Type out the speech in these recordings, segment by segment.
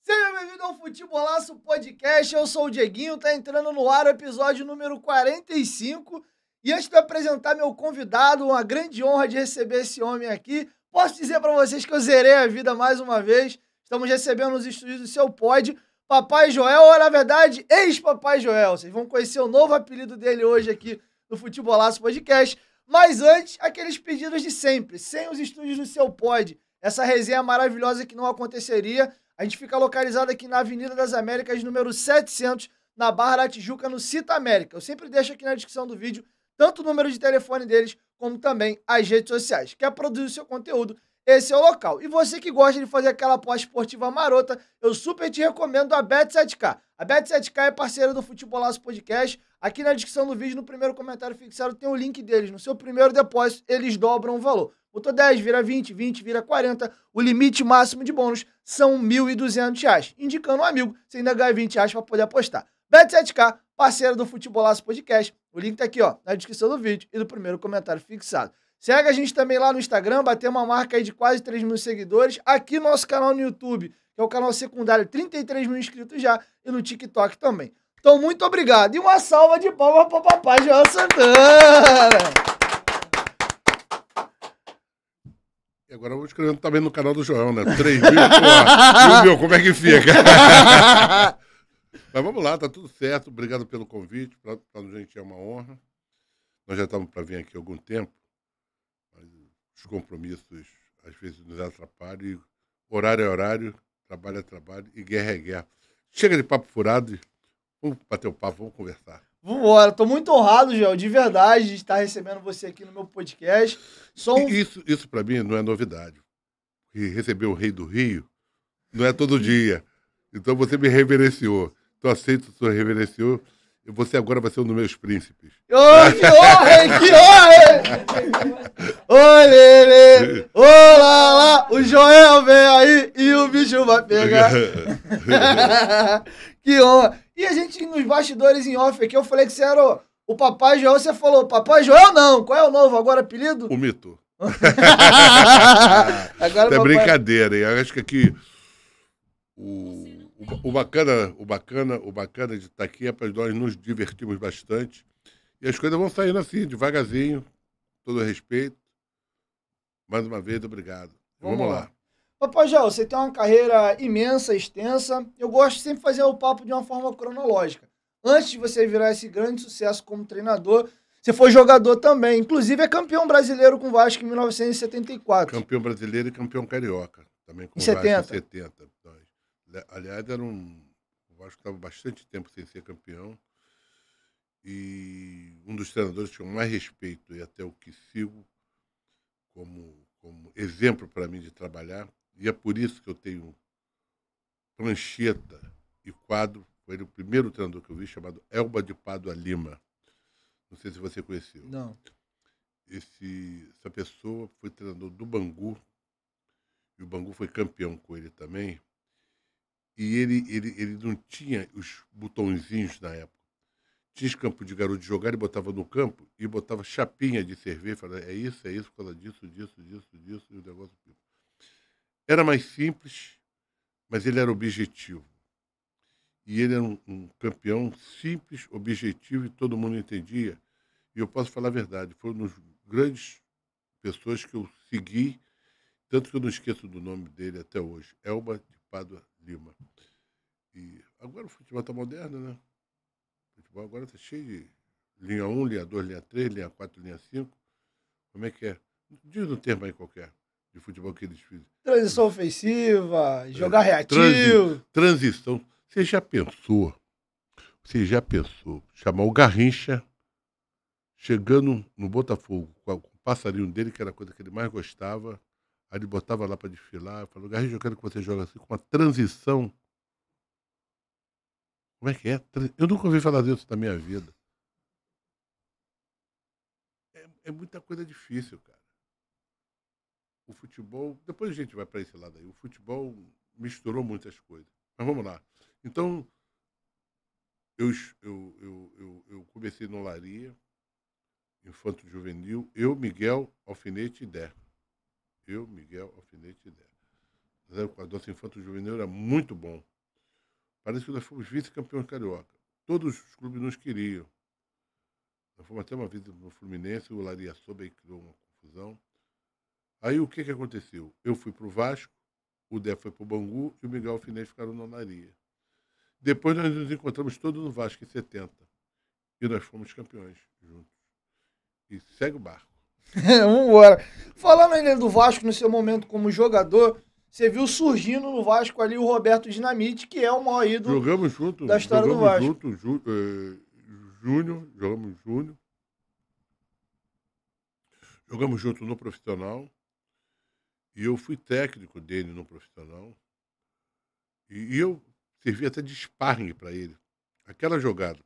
Seja bem-vindo ao Futebolaço Podcast, eu sou o Dieguinho, tá entrando no ar o episódio número 45. E antes de eu apresentar meu convidado, uma grande honra de receber esse homem aqui, posso dizer pra vocês que eu zerei a vida mais uma vez. Estamos recebendo nos estúdios do Seu Pod, Papai Joel, ou na verdade, ex-Papai Joel. Vocês vão conhecer o novo apelido dele hoje aqui no Futebolaço Podcast. Mas antes, aqueles pedidos de sempre, sem os estúdios do Seu Pod, essa resenha maravilhosa que não aconteceria. A gente fica localizado aqui na Avenida das Américas, número 700, na Barra da Tijuca, no Cita América. Eu sempre deixo aqui na descrição do vídeo tanto o número de telefone deles, como também as redes sociais. Quer produzir o seu conteúdo? Esse é o local. E você que gosta de fazer aquela aposta esportiva marota, eu super te recomendo a Bet7K. A Bet7K é parceira do Futebolaço Podcast. Aqui na descrição do vídeo, no primeiro comentário fixado, tem o link deles. No seu primeiro depósito, eles dobram o valor. Botou 10, vira 20, 20, vira 40. O limite máximo de bônus são R$ 1.200. Indicando um amigo, você ainda ganha R$ 20 para poder apostar. Bet7K, parceira do Futebolaço Podcast. O link tá aqui, ó, na descrição do vídeo e no primeiro comentário fixado. Segue a gente também lá no Instagram, bater uma marca aí de quase 3 mil seguidores. Aqui no nosso canal no YouTube, que é o canal secundário, 33 mil inscritos já. E no TikTok também. Então, muito obrigado. E uma salva de palmas para o Papai Joel Santana. E agora eu vou escrevendo também no canal do Joel, né? 3 mil, e o meu, como é que fica? Mas vamos lá, tá tudo certo. Obrigado pelo convite. Para a gente é uma honra. Nós já estamos para vir aqui há algum tempo. Mas os compromissos às vezes nos atrapalham. E horário é horário, trabalho é trabalho e guerra é guerra. Chega de papo furado e vamos bater o papo, vamos conversar. Vambora, tô muito honrado, Joel, de verdade, de estar recebendo você aqui no meu podcast. Isso para mim não é novidade. E receber o Rei do Rio não é todo dia. Então você me reverenciou. Então aceito, você reverenciou. E você agora vai ser um dos meus príncipes. Ô, que honra, hein? Que honra! Ô, Lelê! Ô, lá, lá! O Joel vem aí e o bicho vai pegar. Que honra! E a gente nos bastidores em off aqui, eu falei que você era o Papai Joel, você falou, Papai Joel não! Qual é o novo agora apelido? O mito. Agora é papai... brincadeira, hein? Eu acho que aqui o bacana de estar aqui é para nós nos divertirmos bastante. E as coisas vão saindo assim, devagarzinho, todo respeito. Mais uma vez, obrigado. Vamos lá. Papai Joel, você tem uma carreira imensa, extensa. Eu gosto de sempre fazer o papo de uma forma cronológica. Antes de você virar esse grande sucesso como treinador, você foi jogador também. Inclusive é campeão brasileiro com o Vasco em 1974. Campeão brasileiro e campeão carioca. Também com em o 70. Vasco em 70. Aliás, o Vasco estava bastante tempo sem ser campeão. E um dos treinadores que eu mais respeito e até o que sigo como exemplo para mim de trabalhar. E é por isso que eu tenho prancheta e quadro. Foi o primeiro treinador que eu vi, chamado Elba de Pádua Lima. Não sei se você conheceu. Não. Essa pessoa foi treinador do Bangu. E o Bangu foi campeão com ele também. E ele não tinha os botõezinhos na época. Tinha esse campo de garoto de jogar, ele botava no campo e botava chapinha de cerveja. Falava, é isso, por causa disso, e o negócio. Era mais simples, mas ele era objetivo. E ele era um campeão simples, objetivo, e todo mundo entendia. E eu posso falar a verdade, foi uma das grandes pessoas que eu segui, tanto que eu não esqueço do nome dele até hoje, Elba de Pádua Lima. E agora o futebol está moderno, né? O futebol agora está cheio de linha 1, linha 2, linha 3, linha 4, linha 5. Como é que é? Diz um termo aí qualquer de futebol que eles fizeram. Transição ofensiva, jogar reativo. Transição. Você já pensou chamar o Garrincha chegando no Botafogo com o passarinho dele, que era a coisa que ele mais gostava, aí ele botava lá para desfilar, falou, Garrincha, eu quero que você jogue assim com uma transição. Como é que é? Eu nunca ouvi falar disso na minha vida. É muita coisa difícil, cara. O futebol, depois a gente vai para esse lado aí, o futebol misturou muitas coisas. Mas vamos lá. Então, eu comecei no Olaria, Infanto Juvenil, Miguel, Alfinete e Dé. A nossa Infanto Juvenil era muito bom. Parece que nós fomos vice-campeões carioca. Todos os clubes nos queriam. Nós fomos até uma vez no Fluminense, o Laria soube, aí criou uma confusão. Aí o que aconteceu? Eu fui para o Vasco, o Dé foi para o Bangu e o Miguel Alfinete ficaram na Olaria. Depois nós nos encontramos todos no Vasco em 70. E nós fomos campeões juntos. E segue o barco. Vambora. Falando ainda do Vasco, no seu momento como jogador, você viu surgindo no Vasco ali o Roberto Dinamite, que é o maior ídolo Jogamos junto, da história do Vasco. Júnior, jogamos Júnior. Jogamos junto no profissional. E eu fui técnico dele no profissional. E eu servi até de sparring para ele. Aquela jogada,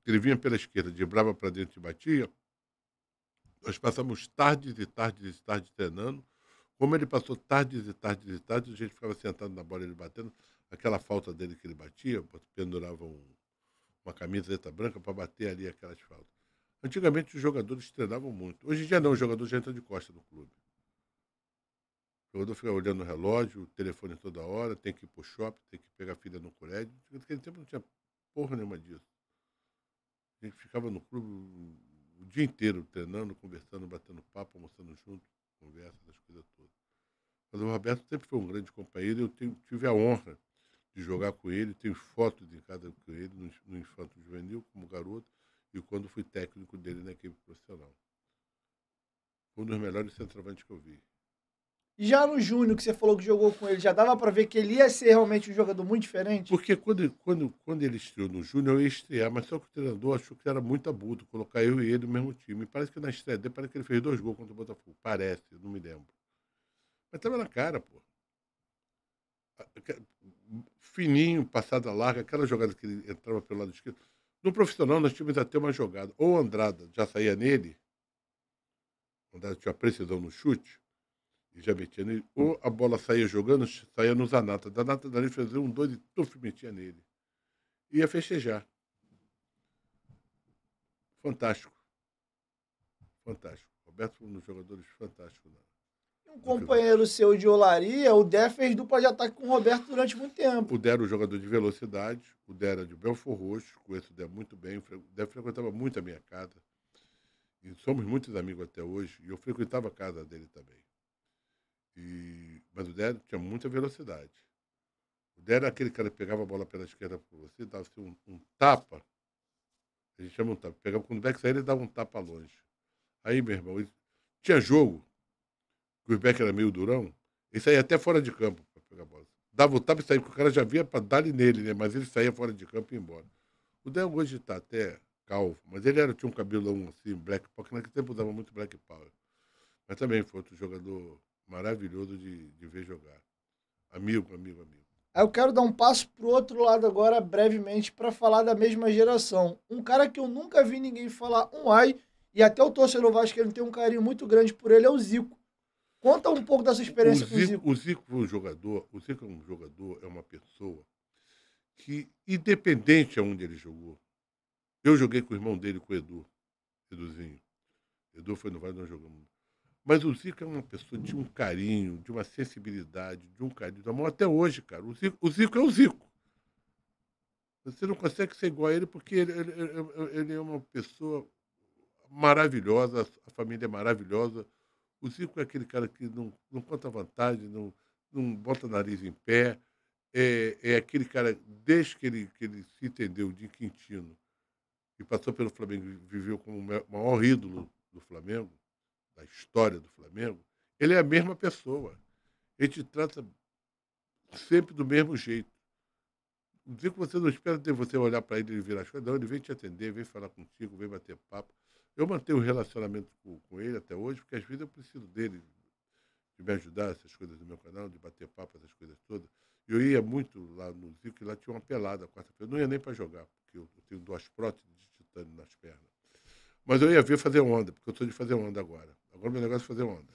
ele vinha pela esquerda, driblava para dentro e batia. Nós passamos tardes e tardes e tardes treinando. Como ele passou tardes e tardes e tardes, a gente ficava sentado na bola, ele batendo. Aquela falta dele que ele batia, pendurava uma camiseta branca para bater ali aquelas faltas. Antigamente os jogadores treinavam muito. Hoje em dia não, o jogador já entra de costa no clube. O jogador fica olhando o relógio, o telefone toda hora, tem que ir pro shopping, tem que pegar a filha no colégio. Naquele tempo não tinha porra nenhuma disso. A gente ficava no clube o dia inteiro treinando, conversando, batendo papo, almoçando junto, conversa, essas coisas todas. Mas o Roberto sempre foi um grande companheiro, eu tive a honra de jogar com ele, tenho fotos em casa com ele, no infanto juvenil, como garoto, e quando fui técnico dele na equipe profissional. Foi um dos melhores centroavantes que eu vi. Já no Júnior, que você falou que jogou com ele, já dava para ver que ele ia ser realmente um jogador muito diferente? Porque quando ele estreou no Júnior, eu ia estrear, mas só que o treinador achou que era muito abuso colocar eu e ele no mesmo time. Parece que na estreia dele, parece que ele fez 2 gols contra o Botafogo. Parece, eu não me lembro. Mas tava na cara, pô. Fininho, passada larga, aquela jogada que ele entrava pelo lado esquerdo. No profissional, nós tínhamos até uma jogada. Ou o Andrada já saía nele, o Andrada tinha precisão no chute, e já metia nele, ou a bola saía jogando, saía no Zanata. Zanata dali fazia 1, 2 e tuf, metia nele. Ia festejar. Fantástico. Fantástico. Roberto foi um dos jogadores fantásticos. Um companheiro seu de olaria, o Dé fez dupla de ataque com o Roberto durante muito tempo. O Dé era um jogador de velocidade, o Dé era de Belfort Roxo, conheço o Dé muito bem, o Dé frequentava muito a minha casa. E somos muitos amigos até hoje, e eu frequentava a casa dele também. Mas o Dé tinha muita velocidade. O Dé era aquele cara que pegava a bola pela esquerda para você, dava assim, um tapa, a gente chama um tapa, pegava quando o Beck saía, ele dava um tapa longe. Aí, meu irmão, tinha jogo, que o Beck era meio durão, ele saía até fora de campo para pegar a bola. Dava o tapa e saía, porque o cara já via para dar-lhe nele, né? Mas ele saía fora de campo e ia embora. O Dé hoje está até calvo, mas ele tinha um cabelão assim, black, porque naquele tempo usava muito black power. Mas também foi outro jogador maravilhoso de ver jogar. Amigo. Aí eu quero dar um passo pro outro lado agora, brevemente, para falar da mesma geração. Um cara que eu nunca vi ninguém falar um ai, e até o torcedor vascaíno tem um carinho muito grande por ele, é o Zico. Conta um pouco da sua experiência com o Zico. O Zico foi um jogador, o Zico é um jogador, é uma pessoa que, independente de onde ele jogou, eu joguei com o irmão dele, com o Eduzinho. Edu foi no Vale, nós jogamos. Mas o Zico é uma pessoa de um carinho, de uma sensibilidade, de um carinho, de amor até hoje, cara. O Zico é o Zico. Você não consegue ser igual a ele porque ele é uma pessoa maravilhosa, a família é maravilhosa. O Zico é aquele cara que não conta vantagem, não bota o nariz em pé. É aquele cara, desde que ele se entendeu de Quintino e passou pelo Flamengo, viveu como o maior ídolo do Flamengo, da história do Flamengo, ele é a mesma pessoa. Ele te trata sempre do mesmo jeito. O Zico, você não espera de você olhar para ele e virar as coisas, não, ele vem te atender, vem falar contigo, vem bater papo. Eu mantenho um relacionamento com ele até hoje, porque às vezes eu preciso dele, de me ajudar, essas coisas do meu canal, de bater papo, essas coisas todas. Eu ia muito lá no Zico, e lá tinha uma pelada quarta-feira. Eu não ia nem para jogar, porque eu tenho 2 próteses de titânio nas pernas. Mas eu ia ver fazer onda, porque eu estou de fazer onda agora. Agora meu negócio é fazer onda.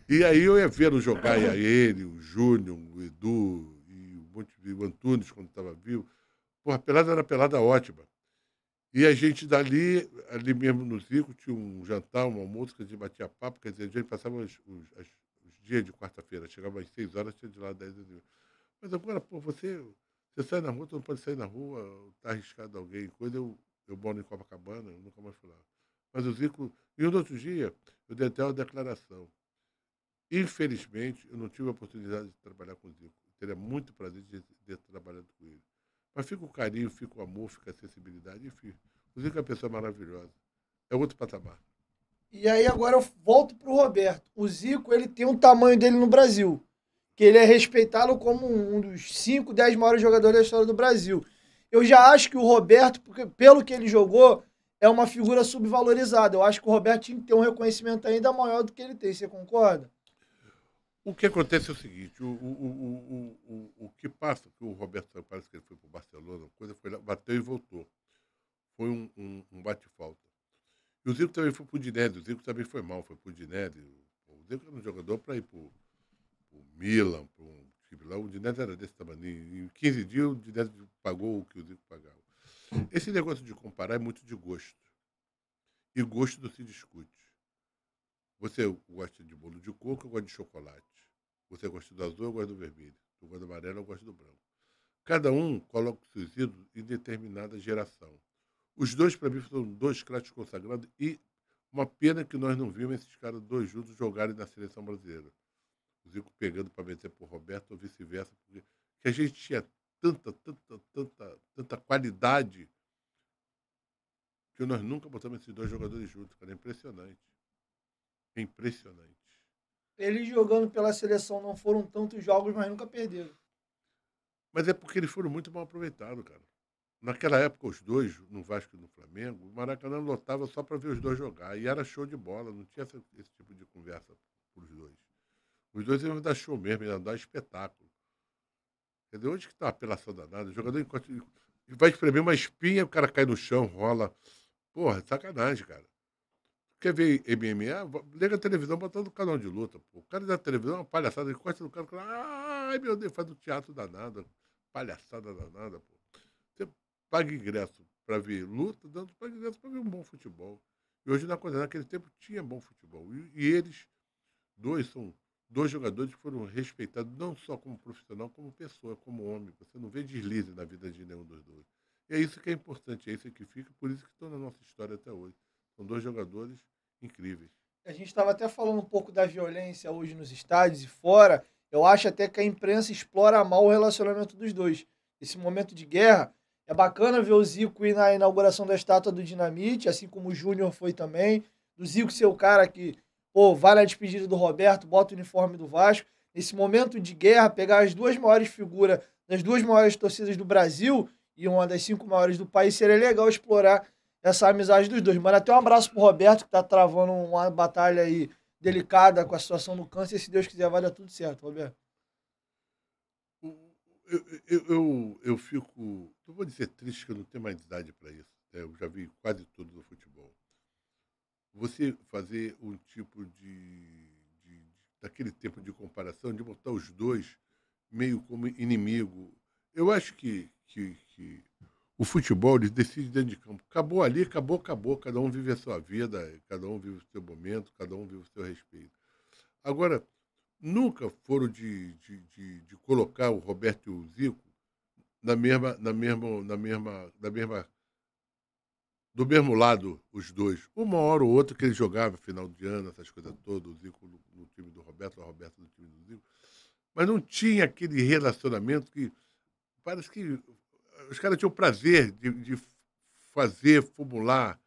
E aí eu ia vê-lo jogar, e ele, o Júnior, o Edu, e o Antunes, quando estava vivo. Porra, a pelada era pelada ótima. E a gente dali, ali mesmo no Zico, tinha um jantar, uma almoço, que a gente batia papo, quer dizer, a gente passava os dias de quarta-feira, chegava às 6 horas, tinha de lá às 10 horas. Mas agora, pô, você sai na rua, tu não pode sair na rua, tá arriscado alguém, coisa, eu moro em Copacabana, eu nunca mais fui lá. Mas o Zico, e no outro dia, eu dei até uma declaração. Infelizmente, eu não tive a oportunidade de trabalhar com o Zico. Eu teria muito prazer de ter trabalhado com ele. Mas fica o carinho, fica o amor, fica a sensibilidade, enfim. O Zico é uma pessoa maravilhosa. É outro patamar. E aí agora eu volto pro Roberto. O Zico, ele tem um tamanho dele no Brasil, que ele é respeitado como um dos 5, 10 maiores jogadores da história do Brasil. Eu já acho que o Roberto, porque, pelo que ele jogou, é uma figura subvalorizada. Eu acho que o Roberto tinha que ter um reconhecimento ainda maior do que ele tem. Você concorda? O que acontece é o seguinte, o que passa, que o Roberto parece que ele foi para o Barcelona, coisa foi lá, bateu e voltou. Foi um bate-falta. E o Zico também foi para o Dinelli, o Zico também foi mal, foi para o Dinelli. O Zico era um jogador para ir para o Milan, para um time lá. O Dinelli era desse tamanho. Em 15 dias o Dinelli pagou o que o Zico pagava. Esse negócio de comparar é muito de gosto. E gosto não se discute. Você gosta de bolo de coco, eu gosto de chocolate. Você gosta do azul, eu gosto do vermelho. Tu gosta do amarelo, eu gosto do branco. Cada um coloca os seus ídolos em determinada geração. Os dois, para mim, são dois craques consagrados e uma pena que nós não vimos esses caras dois juntos jogarem na seleção brasileira. O Zico pegando para meter por Roberto ou vice-versa, porque que a gente tinha tanta qualidade que nós nunca botamos esses dois jogadores juntos, cara. É impressionante. É impressionante. Eles jogando pela seleção não foram tantos jogos, mas nunca perderam. Mas é porque eles foram muito mal aproveitados, cara. Naquela época, os dois, no Vasco e no Flamengo, o Maracanã lotava só para ver os dois jogar. E era show de bola, não tinha esse tipo de conversa para os dois. Os dois iam dar show mesmo, iam dar espetáculo. Quer dizer, onde que tá a apelação danada? O jogador enquanto vai espremer uma espinha, o cara cai no chão, rola. Porra, sacanagem, cara. Quer ver MMA? Liga a televisão, botando no canal de luta. Pô. O cara da televisão é uma palhaçada, ele corta no cara, ai meu Deus, faz um teatro danado, palhaçada danada, pô. Você paga ingresso para ver luta, dando paga ingresso para ver um bom futebol. E hoje, naquele tempo, tinha bom futebol. E eles, dois, são dois jogadores que foram respeitados não só como profissional, como pessoa, como homem. Você não vê deslize na vida de nenhum dos dois. E é isso que é importante, é isso que fica, por isso que estão na nossa história até hoje. São dois jogadores incríveis. A gente estava até falando um pouco da violência hoje nos estádios e fora. Eu acho até que a imprensa explora mal o relacionamento dos dois. Esse momento de guerra, é bacana ver o Zico ir na inauguração da estátua do Dinamite, assim como o Júnior foi também. Do Zico ser o cara que, pô, vai na despedida do Roberto, bota o uniforme do Vasco. Nesse momento de guerra, pegar as duas maiores figuras das duas maiores torcidas do Brasil e uma das 5 maiores do país, seria legal explorar essa amizade dos dois. Mano, até um abraço pro Roberto, que tá travando uma batalha aí delicada com a situação do câncer. E se Deus quiser, vai dar tudo certo, Roberto. Eu fico, não vou dizer triste, que eu não tenho mais idade para isso. Né? Eu já vi quase tudo do futebol. Você fazer um tipo daquele tempo de comparação, de botar os dois meio como inimigo. Eu acho que o futebol ele decide dentro de campo. Acabou ali, acabou, acabou. Cada um vive a sua vida, cada um vive o seu momento, cada um vive o seu respeito. Agora, nunca foram de colocar o Roberto e o Zico do mesmo lado, os dois. Uma hora ou outra que ele jogava final de ano, essas coisas todas, o Zico no time do Roberto, o Roberto no time do Zico. Mas não tinha aquele relacionamento que parece que os caras tinham prazer de fazer, formular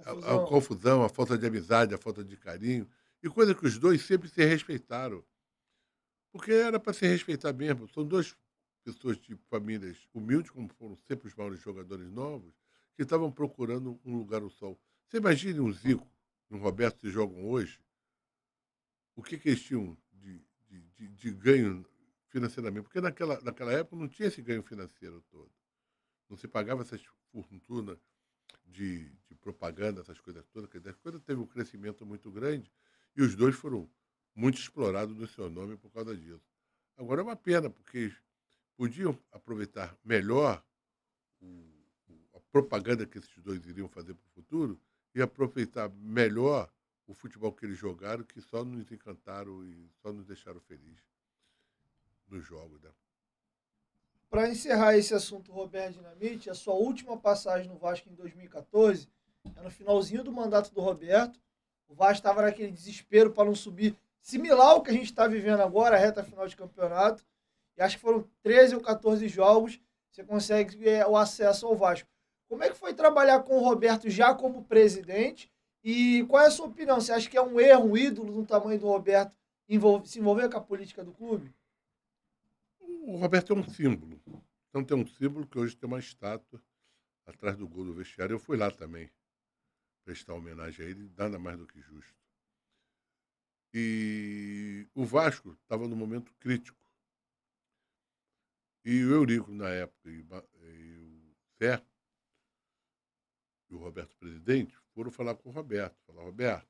a confusão, a falta de amizade, a falta de carinho, e coisa que os dois sempre se respeitaram. Porque era para se respeitar mesmo. São duas pessoas de famílias humildes, como foram sempre os maiores jogadores novos, que estavam procurando um lugar ao sol. Você imagina um Zico e um Roberto que jogam hoje, o que eles tinham de ganho financeiramente? Porque naquela época não tinha esse ganho financeiro todo. Não se pagava essas fortunas de propaganda, essas coisas todas. Quer dizer, a coisa teve um crescimento muito grande e os dois foram muito explorados no seu nome por causa disso. Agora é uma pena, porque podiam aproveitar melhor a propaganda que esses dois iriam fazer para o futuro e aproveitar melhor o futebol que eles jogaram, que só nos encantaram e só nos deixaram felizes nos jogos, né? Para encerrar esse assunto, Roberto Dinamite, a sua última passagem no Vasco em 2014, no finalzinho do mandato do Roberto, o Vasco estava naquele desespero para não subir, similar ao que a gente está vivendo agora, a reta final de campeonato, e acho que foram 13 ou 14 jogos, você consegue o acesso ao Vasco. Como é que foi trabalhar com o Roberto já como presidente, e qual é a sua opinião? Você acha que é um erro, um ídolo do tamanho do Roberto se envolver com a política do clube? O Roberto é um símbolo. Então tem um símbolo que hoje tem uma estátua atrás do gol do vestiário. Eu fui lá também prestar homenagem a ele, nada mais do que justo. E o Vasco estava num momento crítico. E o Eurico, na época, e o Zé, e o Roberto presidente, foram falar com o Roberto. Falaram, Roberto,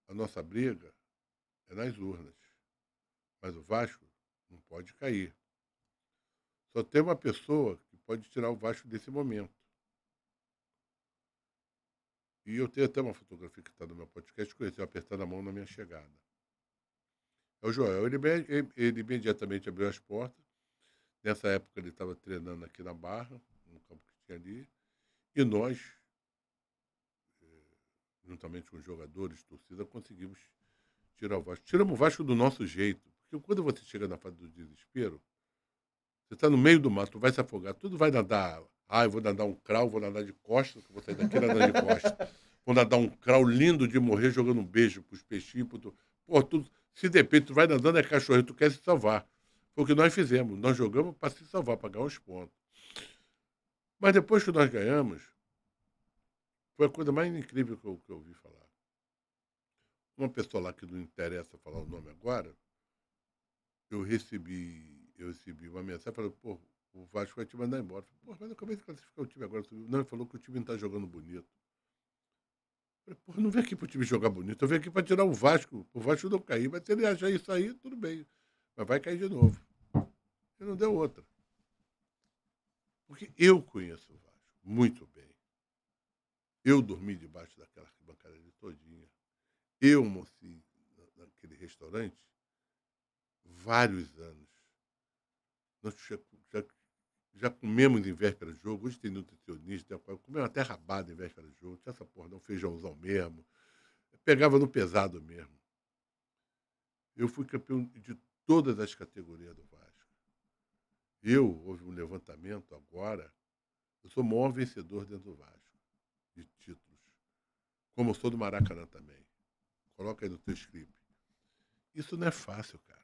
a nossa briga é nas urnas. Mas o Vasco não pode cair. Só tem uma pessoa que pode tirar o Vasco desse momento. E eu tenho até uma fotografia que está no meu podcast, conheceu apertando a mão na minha chegada. É o Joel. Ele imediatamente abriu as portas. Nessa época ele estava treinando aqui na Barra, no campo que tinha ali. E nós, juntamente com os jogadores, torcida, conseguimos tirar o Vasco. Tiramos o Vasco do nosso jeito. Porque quando você chega na fase do desespero, você está no meio do mato, vai se afogar, tudo vai nadar. Ah, eu vou nadar um crawl, vou nadar de costas, que eu vou sair daqui nadar de costas. Vou nadar um crawl lindo de morrer jogando um beijo pros peixinhos. Pô, tudo. Se de repente tu vai nadando é cachorro, tu quer se salvar. Foi o que nós fizemos. Nós jogamos para se salvar, para ganhar os pontos. Mas depois que nós ganhamos, foi a coisa mais incrível que eu ouvi falar. Uma pessoa lá que não interessa falar o nome agora, eu recebi uma mensagem, falei, pô, o Vasco vai te mandar embora. Pô, mas eu acabei de classificar o time agora. Não, ele falou que o time não tá jogando bonito. Eu falei, pô, não vem aqui pro time jogar bonito, eu vim aqui para tirar o Vasco não cair, mas se ele achar isso aí, tudo bem. Mas vai cair de novo. E não deu outra. Porque eu conheço o Vasco muito bem. Eu dormi debaixo daquela arquibancada ali todinha. Eu almocei naquele restaurante vários anos. Nós já comemos em véspera de jogo. Hoje tem nutricionista, comemos até rabada em véspera de jogo. Tinha essa porra, um feijãozão mesmo. Pegava no pesado mesmo. Eu fui campeão de todas as categorias do Vasco. Houve um levantamento agora. Eu sou o maior vencedor dentro do Vasco, de títulos. Como eu sou do Maracanã também. Coloca aí no teu script. Isso não é fácil, cara.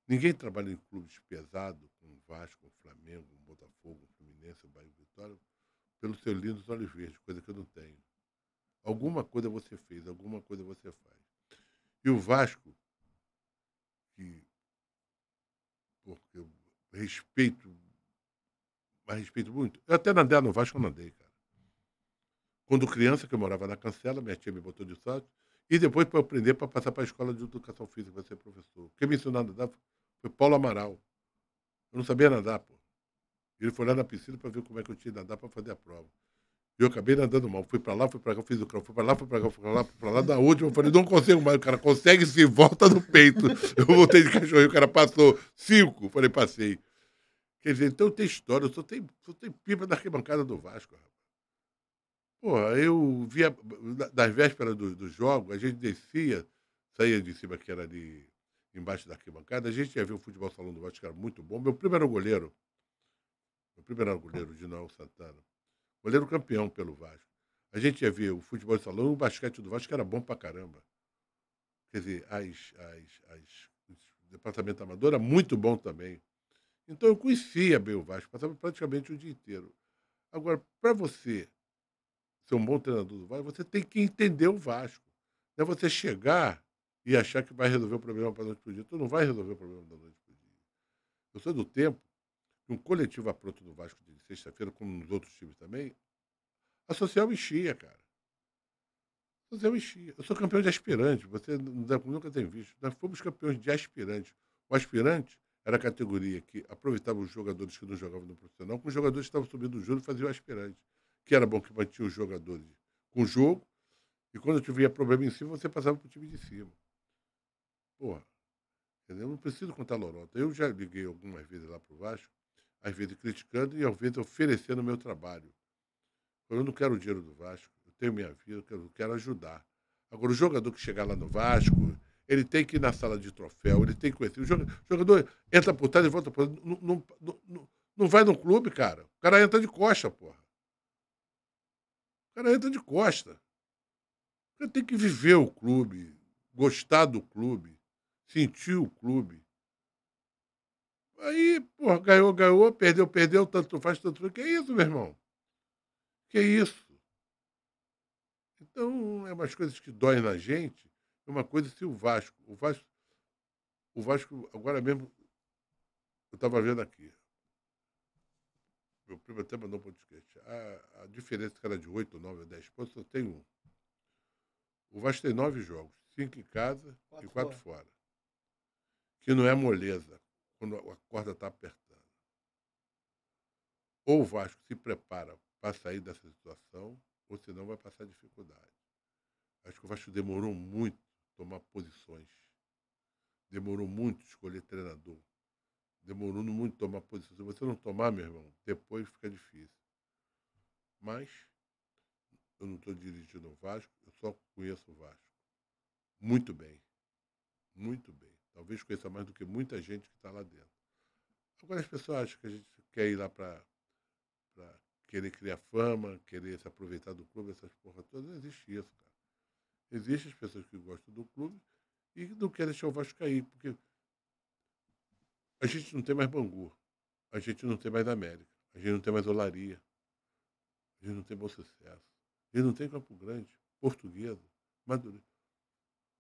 Ninguém trabalha em clubes pesados, como o Vasco, o Flamengo, o Botafogo, o Fluminense, o Bahia, o Vitória, pelos seus lindos olhos verdes, coisa que eu não tenho. Alguma coisa você fez, alguma coisa você faz. E o Vasco, porque eu respeito, mas respeito muito. Eu até nadei no Vasco, eu nadei, cara. Quando criança, que eu morava na Cancela, minha tia me botou de sócio, e depois para aprender, para passar para a escola de educação física, para ser professor. Quem me ensinou a nadar foi Paulo Amaral. Eu não sabia nadar, pô. Ele foi lá na piscina para ver como é que eu tinha que nadar para fazer a prova. E eu acabei nadando mal. Fui para lá, fui para cá, fiz o crawl, fui para lá, fui para cá, fui para lá, fui para lá. Da última, eu falei, não consigo mais. O cara consegue se volta no peito. Eu voltei de cachorro, o cara passou 5. Falei, passei. Quer dizer, então tem história, eu só tenho pipa da arquibancada do Vasco, rapaz. Porra, eu via, das vésperas dos jogos, a gente descia, saía de cima, que era ali embaixo da arquibancada, a gente ia ver o futebol salão do Vasco, que era muito bom. Meu primeiro goleiro, de Noel Santana, goleiro campeão pelo Vasco. A gente ia ver o futebol salão e o basquete do Vasco, que era bom pra caramba. Quer dizer, o departamento amador era muito bom também. Então eu conhecia bem o Vasco, passava praticamente o dia inteiro. Agora, para você ser um bom treinador do Vasco, você tem que entender o Vasco. Não é você chegar e achar que vai resolver o problema para a noite para o dia. Tu não vai resolver o problema da noite para o dia. Eu sou do tempo que um coletivo apronto do Vasco de sexta-feira, como nos outros times também, a social enchia, cara. A social enchia. Eu sou campeão de aspirante, você nunca tem visto. Nós fomos campeões de aspirante. O aspirante era a categoria que aproveitava os jogadores que não jogavam no profissional, com os jogadores que estavam subindo o júnior e faziam o aspirante. Que era bom que mantinha os jogadores com o jogo, e quando tiver problema em cima, você passava para o time de cima. Porra. Entendeu? Eu não preciso contar lorota. Eu já liguei algumas vezes lá para o Vasco, às vezes criticando e às vezes oferecendo o meu trabalho. Eu não quero o dinheiro do Vasco, eu tenho minha vida, eu quero ajudar. Agora, o jogador que chegar lá no Vasco, ele tem que ir na sala de troféu, ele tem que conhecer. O jogador entra por trás e volta por trás. Não vai no clube, cara. O cara entra de costa, porra. O cara entra de costa. Ele tem que viver o clube, gostar do clube, sentir o clube. Aí, porra, ganhou, perdeu, tanto faz, tanto faz. Que isso, meu irmão? Que isso? Então, é umas coisas que doem na gente. É uma coisa se o Vasco. O Vasco, agora mesmo, eu estava vendo aqui. Meu primo até mandou um podcast. A diferença que era de 8, 9 ou 10 pontos, só tem um. O Vasco tem 9 jogos, 5 em casa e 4 fora. Que não é moleza quando a corda está apertando. Ou o Vasco se prepara para sair dessa situação, ou senão vai passar dificuldade. Acho que o Vasco demorou muito tomar posições. Demorou muito escolher treinador. Demorou muito tomar posição. Se você não tomar, meu irmão, depois fica difícil. Mas eu não estou dirigindo o Vasco, eu só conheço o Vasco. Muito bem. Muito bem. Talvez conheça mais do que muita gente que está lá dentro. Agora as pessoas acham que a gente quer ir lá para querer criar fama, querer se aproveitar do clube, essas porra todas. Não existe isso, cara. Existem as pessoas que gostam do clube e não querem deixar o Vasco cair, porque a gente não tem mais Bangu, a gente não tem mais América, a gente não tem mais Olaria, a gente não tem Bom Sucesso, a gente não tem Campo Grande, Portuguesa, Madureira.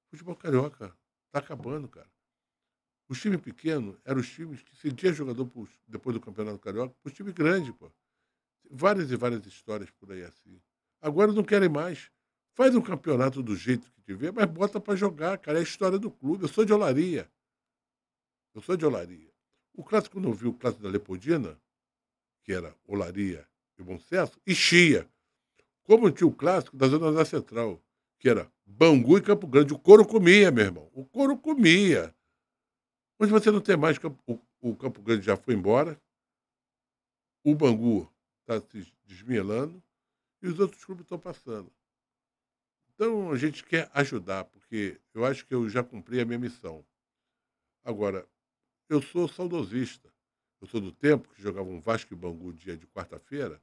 Futebol carioca tá acabando, cara. Os times pequenos eram os times que cediam jogador depois do Campeonato Carioca para os times grandes, pô. Várias e várias histórias por aí assim. Agora não querem mais. Faz um campeonato do jeito que tiver, mas bota para jogar, cara. É a história do clube. Eu sou de Olaria. O clássico, quando eu vi o clássico da Leopoldina, que era Olaria e Bom Sucesso, enchia. Como tinha o clássico da Zona da Central, que era Bangu e Campo Grande. O couro comia, meu irmão. O couro comia. Hoje você não tem mais. O Campo Grande já foi embora. O Bangu está se desmielando. E os outros clubes estão passando. Então, a gente quer ajudar, porque eu acho que eu já cumpri a minha missão. Agora, eu sou saudosista. Eu sou do tempo que jogava um Vasco e Bangu dia de quarta-feira,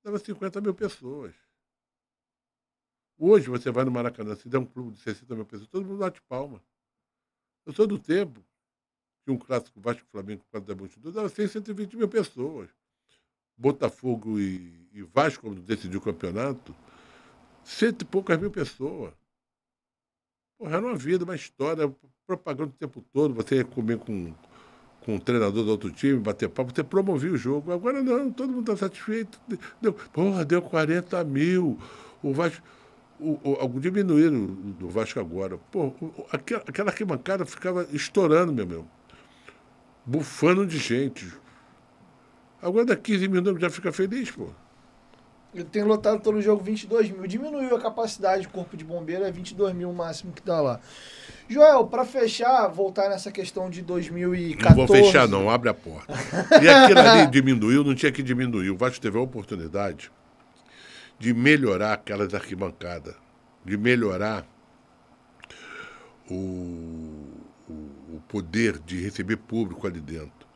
dava 50 mil pessoas. Hoje, você vai no Maracanã, se der um clube de 60 mil pessoas, todo mundo bate palma. Eu sou do tempo que um clássico Vasco e Flamengo da multidão dava 120 mil pessoas. Botafogo e Vasco, quando decidiu o campeonato, 100 e poucas mil pessoas. Porra, era uma vida, uma história, propaganda o tempo todo. Você ia comer com um treinador do outro time, bater papo, você promovia o jogo. Agora não, todo mundo está satisfeito. Deu 40 mil. O Vasco. Diminuíram do Vasco agora. Pô, aquela arquibancada ficava estourando, meu irmão. Bufando de gente. Agora daqui 15 minutos já fica feliz, pô. Eu tenho lotado todo jogo 22 mil. Diminuiu a capacidade do corpo de bombeiro, é 22 mil o máximo que dá lá. Joel, para fechar, voltar nessa questão de 2014... Não vou fechar não, abre a porta. E aquilo ali diminuiu, não tinha que diminuir. O Vasco teve a oportunidade de melhorar aquelas arquibancadas, de melhorar o poder de receber público ali dentro.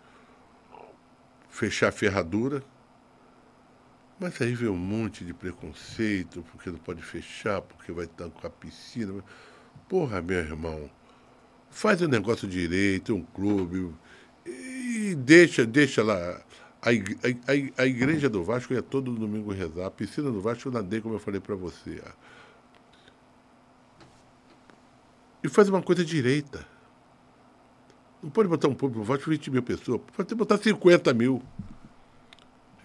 Fechar a ferradura. Mas aí vem um monte de preconceito, porque não pode fechar, porque vai estar com a piscina. Porra, meu irmão, faz o negócio direito, um clube, e deixa lá. A igreja do Vasco ia todo domingo rezar. A piscina do Vasco eu nadei, como eu falei para você. E faz uma coisa direita. Não pode botar um público no Vasco 20 mil pessoas, pode botar 50 mil.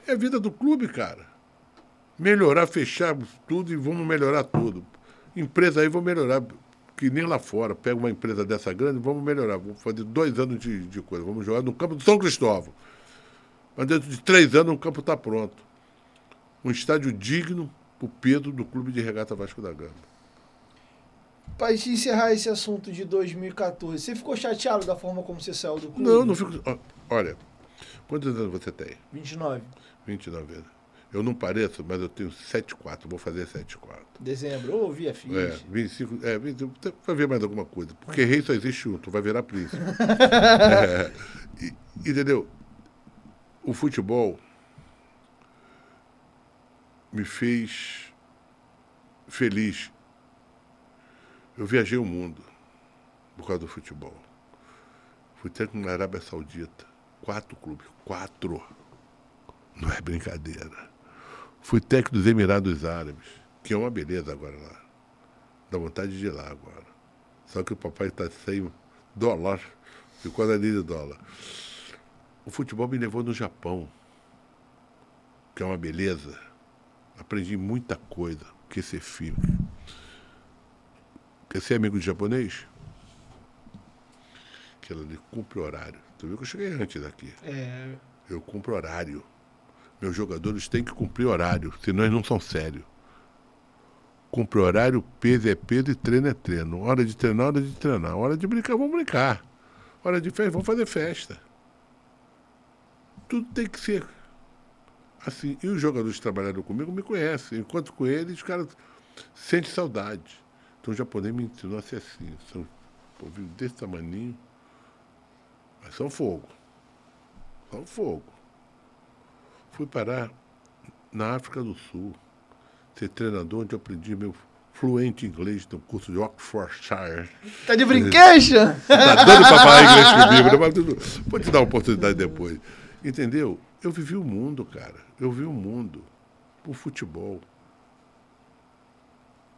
É a vida do clube, cara. Melhorar, fechar tudo e vamos melhorar tudo. Empresa aí, vou melhorar, que nem lá fora. Pega uma empresa dessa grande, vamos melhorar. Vamos fazer 2 anos de coisa. Vamos jogar no campo do São Cristóvão. Mas dentro de 3 anos o campo está pronto. Um estádio digno para o Pedro do Clube de Regata Vasco da Gama. Pra gente encerrar esse assunto de 2014, você ficou chateado da forma como você saiu do clube? Não, não fico. Olha, quantos anos você tem? 29. 29 anos. Eu não pareço, mas eu tenho 74, vou fazer 74. Dezembro, eu ouvi a ficha. 25, 25, vai ver mais alguma coisa. Porque rei só existe um, tu vai virar príncipe. Entendeu? O futebol me fez feliz. Eu viajei o mundo por causa do futebol. Fui técnico na Arábia Saudita. 4 clubes. 4. Não é brincadeira. Fui técnico dos Emirados Árabes, que é uma beleza agora lá. Dá vontade de ir lá agora. Só que o papai está sem dólar. Ficou na linha de dólar. O futebol me levou no Japão, que é uma beleza. Aprendi muita coisa. Que ser filho. Quer ser amigo de japonês? Aquilo ali cumpre horário. Tu viu que eu cheguei antes daqui. Eu cumpro horário. Meus jogadores têm que cumprir horário, senão eles não são sérios. Cumpre horário, peso é peso e treino é treino. Hora de treinar, hora de treinar. Hora de brincar, vamos brincar. Hora de festa, vamos fazer festa. Tudo tem que ser assim. E os jogadores que trabalharam comigo me conhecem. Enquanto com eles, os caras sentem saudade. Então o japonês me ensinou a ser assim. São povinhos desse tamaninho. Mas são fogo. São fogo. Fui parar na África do Sul. Ser treinador, onde eu aprendi meu fluente inglês no curso de Oxfordshire. Tá de brinquedo? Tá dando pra falar inglês comigo, né? Mas vou te dar uma oportunidade depois. Entendeu? Eu vivi o mundo, cara. Eu vi o mundo. Por futebol.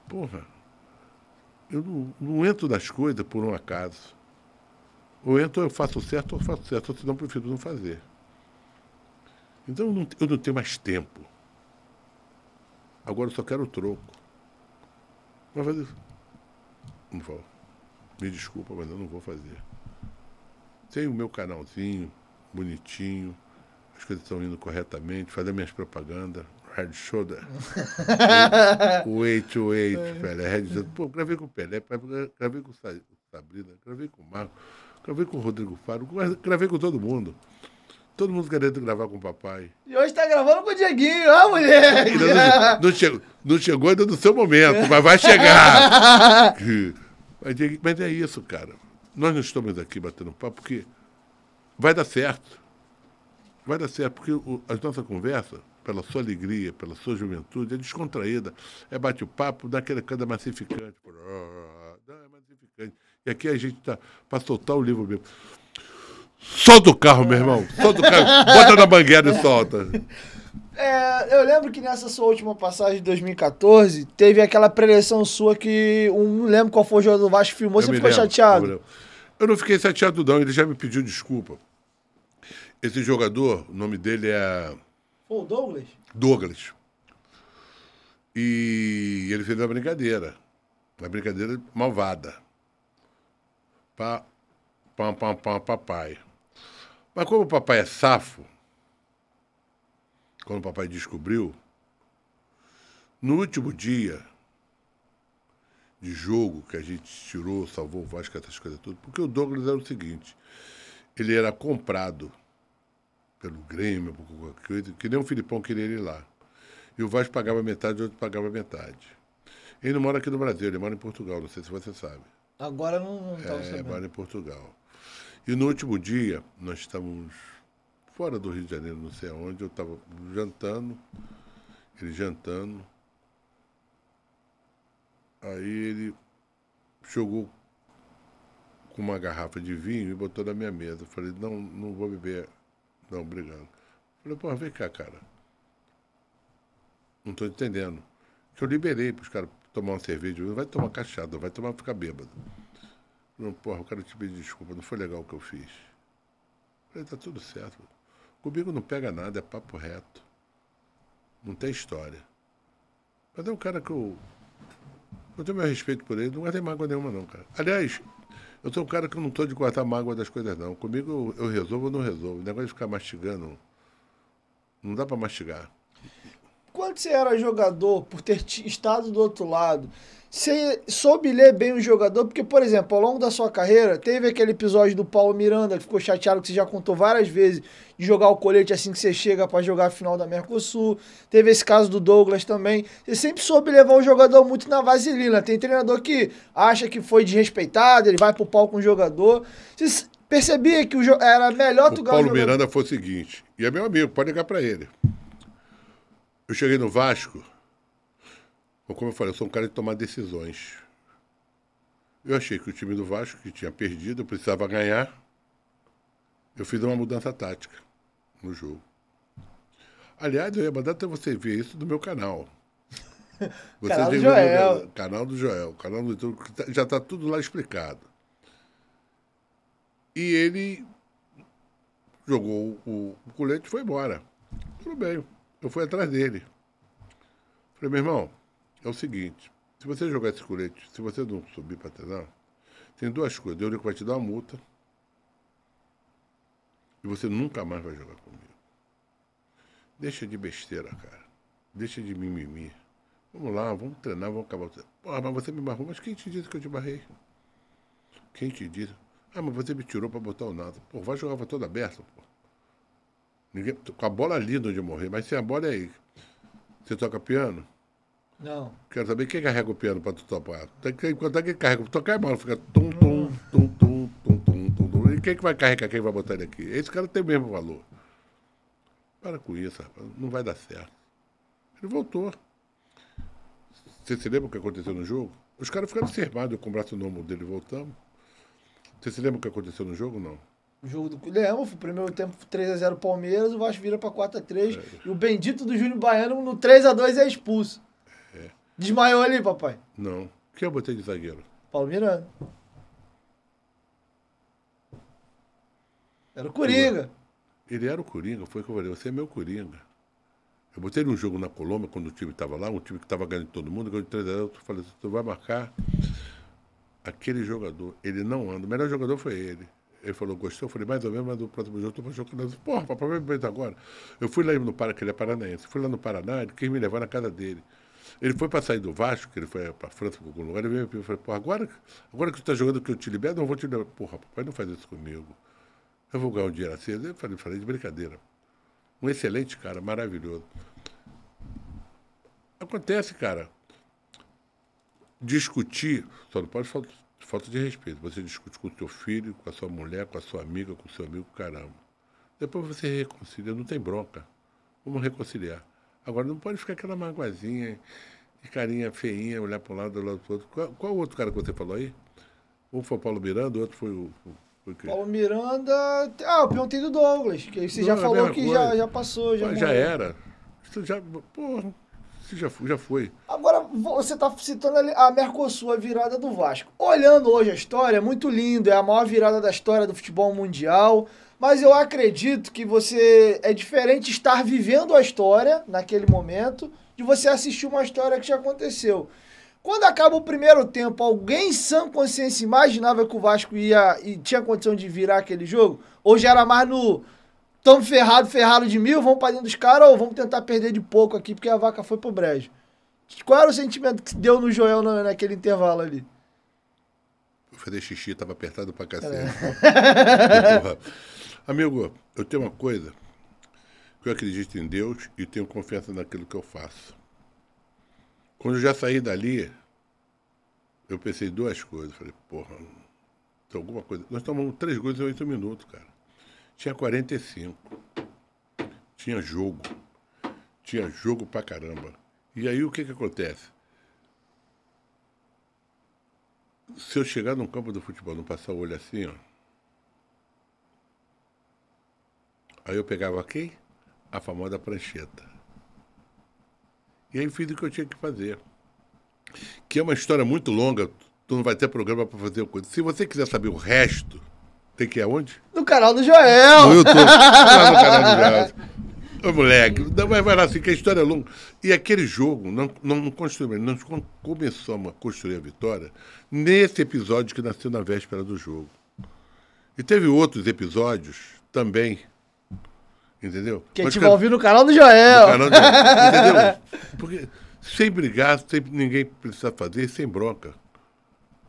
Porra. Eu não entro nas coisas por um acaso. Ou entro, eu faço certo, ou faço certo. Ou senão eu prefiro não fazer. Então eu não tenho mais tempo. Agora eu só quero o troco. Vai fazer. Não vou. Me desculpa, mas eu não vou fazer. Tenho o meu canalzinho, bonitinho. As coisas estão indo corretamente. Fazer minhas propagandas. Head Shoulder. Wait, velho. Head Shoulder. Pô, gravei com o Pelé, gravei com o Sabrina, gravei com o Marco, gravei com o Rodrigo Faro, gravei com todo mundo. Todo mundo querendo gravar com o papai. E hoje tá gravando com o Dieguinho, ó, moleque! Não chegou ainda no seu momento, mas vai chegar. Mas é isso, cara. Nós não estamos aqui batendo papo porque vai dar certo. Vai dar certo, porque a nossa conversa, pela sua alegria, pela sua juventude, é descontraída. É bate-papo, dá aquela coisa massificante. É massificante. E aqui a gente tá para soltar o livro mesmo. Solta o carro, meu irmão. Solta o carro. Bota na mangueira e solta. Eu lembro que nessa sua última passagem de 2014, teve aquela preleção sua que não lembro qual foi o jogador do Vasco que filmou, você ficou chateado? Eu não fiquei chateado, não. Ele já me pediu desculpa. Esse jogador, o nome dele é... Foi o Douglas? Douglas. E ele fez uma brincadeira malvada. Papai. Mas como o papai é safo, quando o papai descobriu, no último dia de jogo que a gente tirou, salvou o Vasco, essas coisas tudo, porque o Douglas era o seguinte, ele era comprado pelo Grêmio, por qualquer coisa, que nem o Filipão queria ele lá. E o Vasco pagava metade, o outro pagava metade. Ele não mora aqui no Brasil, ele mora em Portugal, não sei se você sabe. Agora não estava sabendo. Mora em Portugal. E no último dia, nós estávamos fora do Rio de Janeiro, não sei aonde, eu estava jantando, ele jantando. Aí ele jogou com uma garrafa de vinho e botou na minha mesa. Eu falei, não vou beber. Não, obrigado. Eu falei, pô, vem cá, cara. Não estou entendendo. Eu liberei para os caras tomar uma cerveja. Não vai tomar cachaça, vai tomar ficar bêbado. Não, porra, eu quero te pedir desculpa, não foi legal o que eu fiz. Eu falei, tá tudo certo. Comigo não pega nada, é papo reto. Não tem história. Mas é um cara que eu tenho meu respeito por ele, não guardei mágoa nenhuma não, cara. Aliás, eu sou um cara que eu não estou de guardar mágoa das coisas não. Comigo eu resolvo ou não resolvo. O negócio de ficar mastigando, não dá para mastigar. Quando você era jogador, por ter estado do outro lado, Você soube ler bem o jogador? Porque, por exemplo, ao longo da sua carreira, teve aquele episódio do Paulo Miranda, que ficou chateado, que você já contou várias vezes, de jogar o colete assim que você chega pra jogar a final da Mercosul. Teve esse caso do Douglas também. Você sempre soube levar o jogador muito na vaselina. Tem treinador que acha que foi desrespeitado, ele vai pro pau com o jogador. Você percebia que era melhor tu ganhar o Paulo Miranda foi o seguinte, e é meu amigo, pode ligar pra ele. Eu cheguei no Vasco, como eu falei, eu sou um cara de tomar decisões. Eu achei que o time do Vasco, que tinha perdido, eu precisava ganhar. Eu fiz uma mudança tática no jogo. Aliás, eu ia mandar até você ver isso no meu canal. Canal do Joel. Canal do Joel. Canal do YouTube, já está tudo lá explicado. E ele jogou o colete e foi embora. Tudo bem. Eu fui atrás dele. Falei, meu irmão, é o seguinte, se você jogar esse colete, se você não subir para treinar, tem duas coisas. Deus vai te dar uma multa e você nunca mais vai jogar comigo. Deixa de besteira, cara. Deixa de mimimi. Vamos lá, vamos treinar, vamos acabar o treino. Porra, mas você me barrou. Mas quem te disse que eu te barrei? Quem te disse? Ah, mas você me tirou para botar o nada. Pô, vai jogar toda aberta, pô. Ninguém, com a bola ali onde eu morrer, mas sem a bola é aí. Você toca piano? Não. Quero saber quem carrega o piano para tu tocar. Quando é que carrega? Tocar é mal, fica tum, tum, tum, tum, tum, tum, tum, tum. E quem que vai carregar, quem vai botar ele aqui? Esse cara tem o mesmo valor. Para com isso, rapaz. Não vai dar certo. Ele voltou. Você se lembra o que aconteceu no jogo? Os caras ficaram cermados com o braço no ombro dele, voltamos. Você se lembra o que aconteceu no jogo, não? O jogo do Lembro, foi o primeiro tempo 3x0 Palmeiras, o Vasco vira pra 4x3. E o bendito do Júnior Baiano no 3x2 é expulso. Desmaiou ali, papai? Não. Quem eu botei de zagueiro? Paulo Miranda. Era o Coringa. Ele era o Coringa, foi o que eu falei, você é meu Coringa. Eu botei num jogo na Colômbia, quando o time estava lá, um time que estava ganhando todo mundo, ganhou de 3x0, eu falei, tu vai marcar aquele jogador. Ele não anda. O melhor jogador foi ele. Ele falou, gostou? Eu falei, mais ou menos, mas no próximo jogo eu tô jogando. Porra, papai, vai me agora. Eu fui lá no Paraná, que ele é paranaense. Fui lá no Paraná, ele quis me levar na casa dele. Ele foi para sair do Vasco, que ele foi para França, para algum lugar, ele veio e falou, pô, agora que tu está jogando que eu te libero, não vou te liberar. Porra, papai, não faz isso comigo. Eu vou ganhar um dinheiro assim. Eu falei de brincadeira. Um excelente cara, maravilhoso. Acontece, cara. Discutir, só não pode falta de respeito. Você discute com o seu filho, com a sua mulher, com a sua amiga, com o seu amigo, caramba. Depois você reconcilia, não tem bronca. Vamos reconciliar. Agora não pode ficar aquela magoazinha, de carinha feinha, olhar para um lado, do lado para o outro. Qual o outro cara que você falou aí? Um foi o Paulo Miranda, o outro foi o quê? Paulo Miranda. Ah, eu perguntei do Douglas, que aí você já falou que já passou. Já era. Isso já. Porra, isso já foi. Agora, você está citando a Mercosul, a virada do Vasco. Olhando hoje a história, é muito lindo, é a maior virada da história do futebol mundial. Mas eu acredito que é diferente estar vivendo a história naquele momento de você assistir uma história que já aconteceu. Quando acaba o primeiro tempo, alguém em sã consciência imaginava que o Vasco ia e tinha condição de virar aquele jogo? Ou já era mais no tamo ferrado de 1000, vamos pra dentro dos caras, ou vamos tentar perder de pouco aqui porque a vaca foi pro brejo? Qual era o sentimento que deu no Joel naquele intervalo ali? Eu fazer xixi, tava apertado pra cacete. Amigo, eu tenho uma coisa, que eu acredito em Deus e tenho confiança naquilo que eu faço. Quando eu já saí dali, eu pensei duas coisas. Falei, porra, tem alguma coisa. Nós tomamos 3 gols em 8 minutos, cara. Tinha 45. Tinha jogo. Tinha jogo pra caramba. E aí o que acontece? Se eu chegar num campo do futebol, não passar o olho assim, ó. Aí eu pegava aqui a famosa prancheta. E aí fiz o que eu tinha que fazer. Que é uma história muito longa, tu não vai ter programa para fazer coisa. Se você quiser saber o resto, tem que ir aonde? No canal do Joel. No YouTube. Lá no canal do Joel. Ô, moleque, vai lá assim, que a história é longa. E aquele jogo, não construímos, nós começamos a construir a vitória nesse episódio que nasceu na véspera do jogo. E teve outros episódios também. Entendeu? Que a gente vai ouvir no canal do Joel. Entendeu? Porque sem brigar, sem ninguém precisar fazer, sem bronca.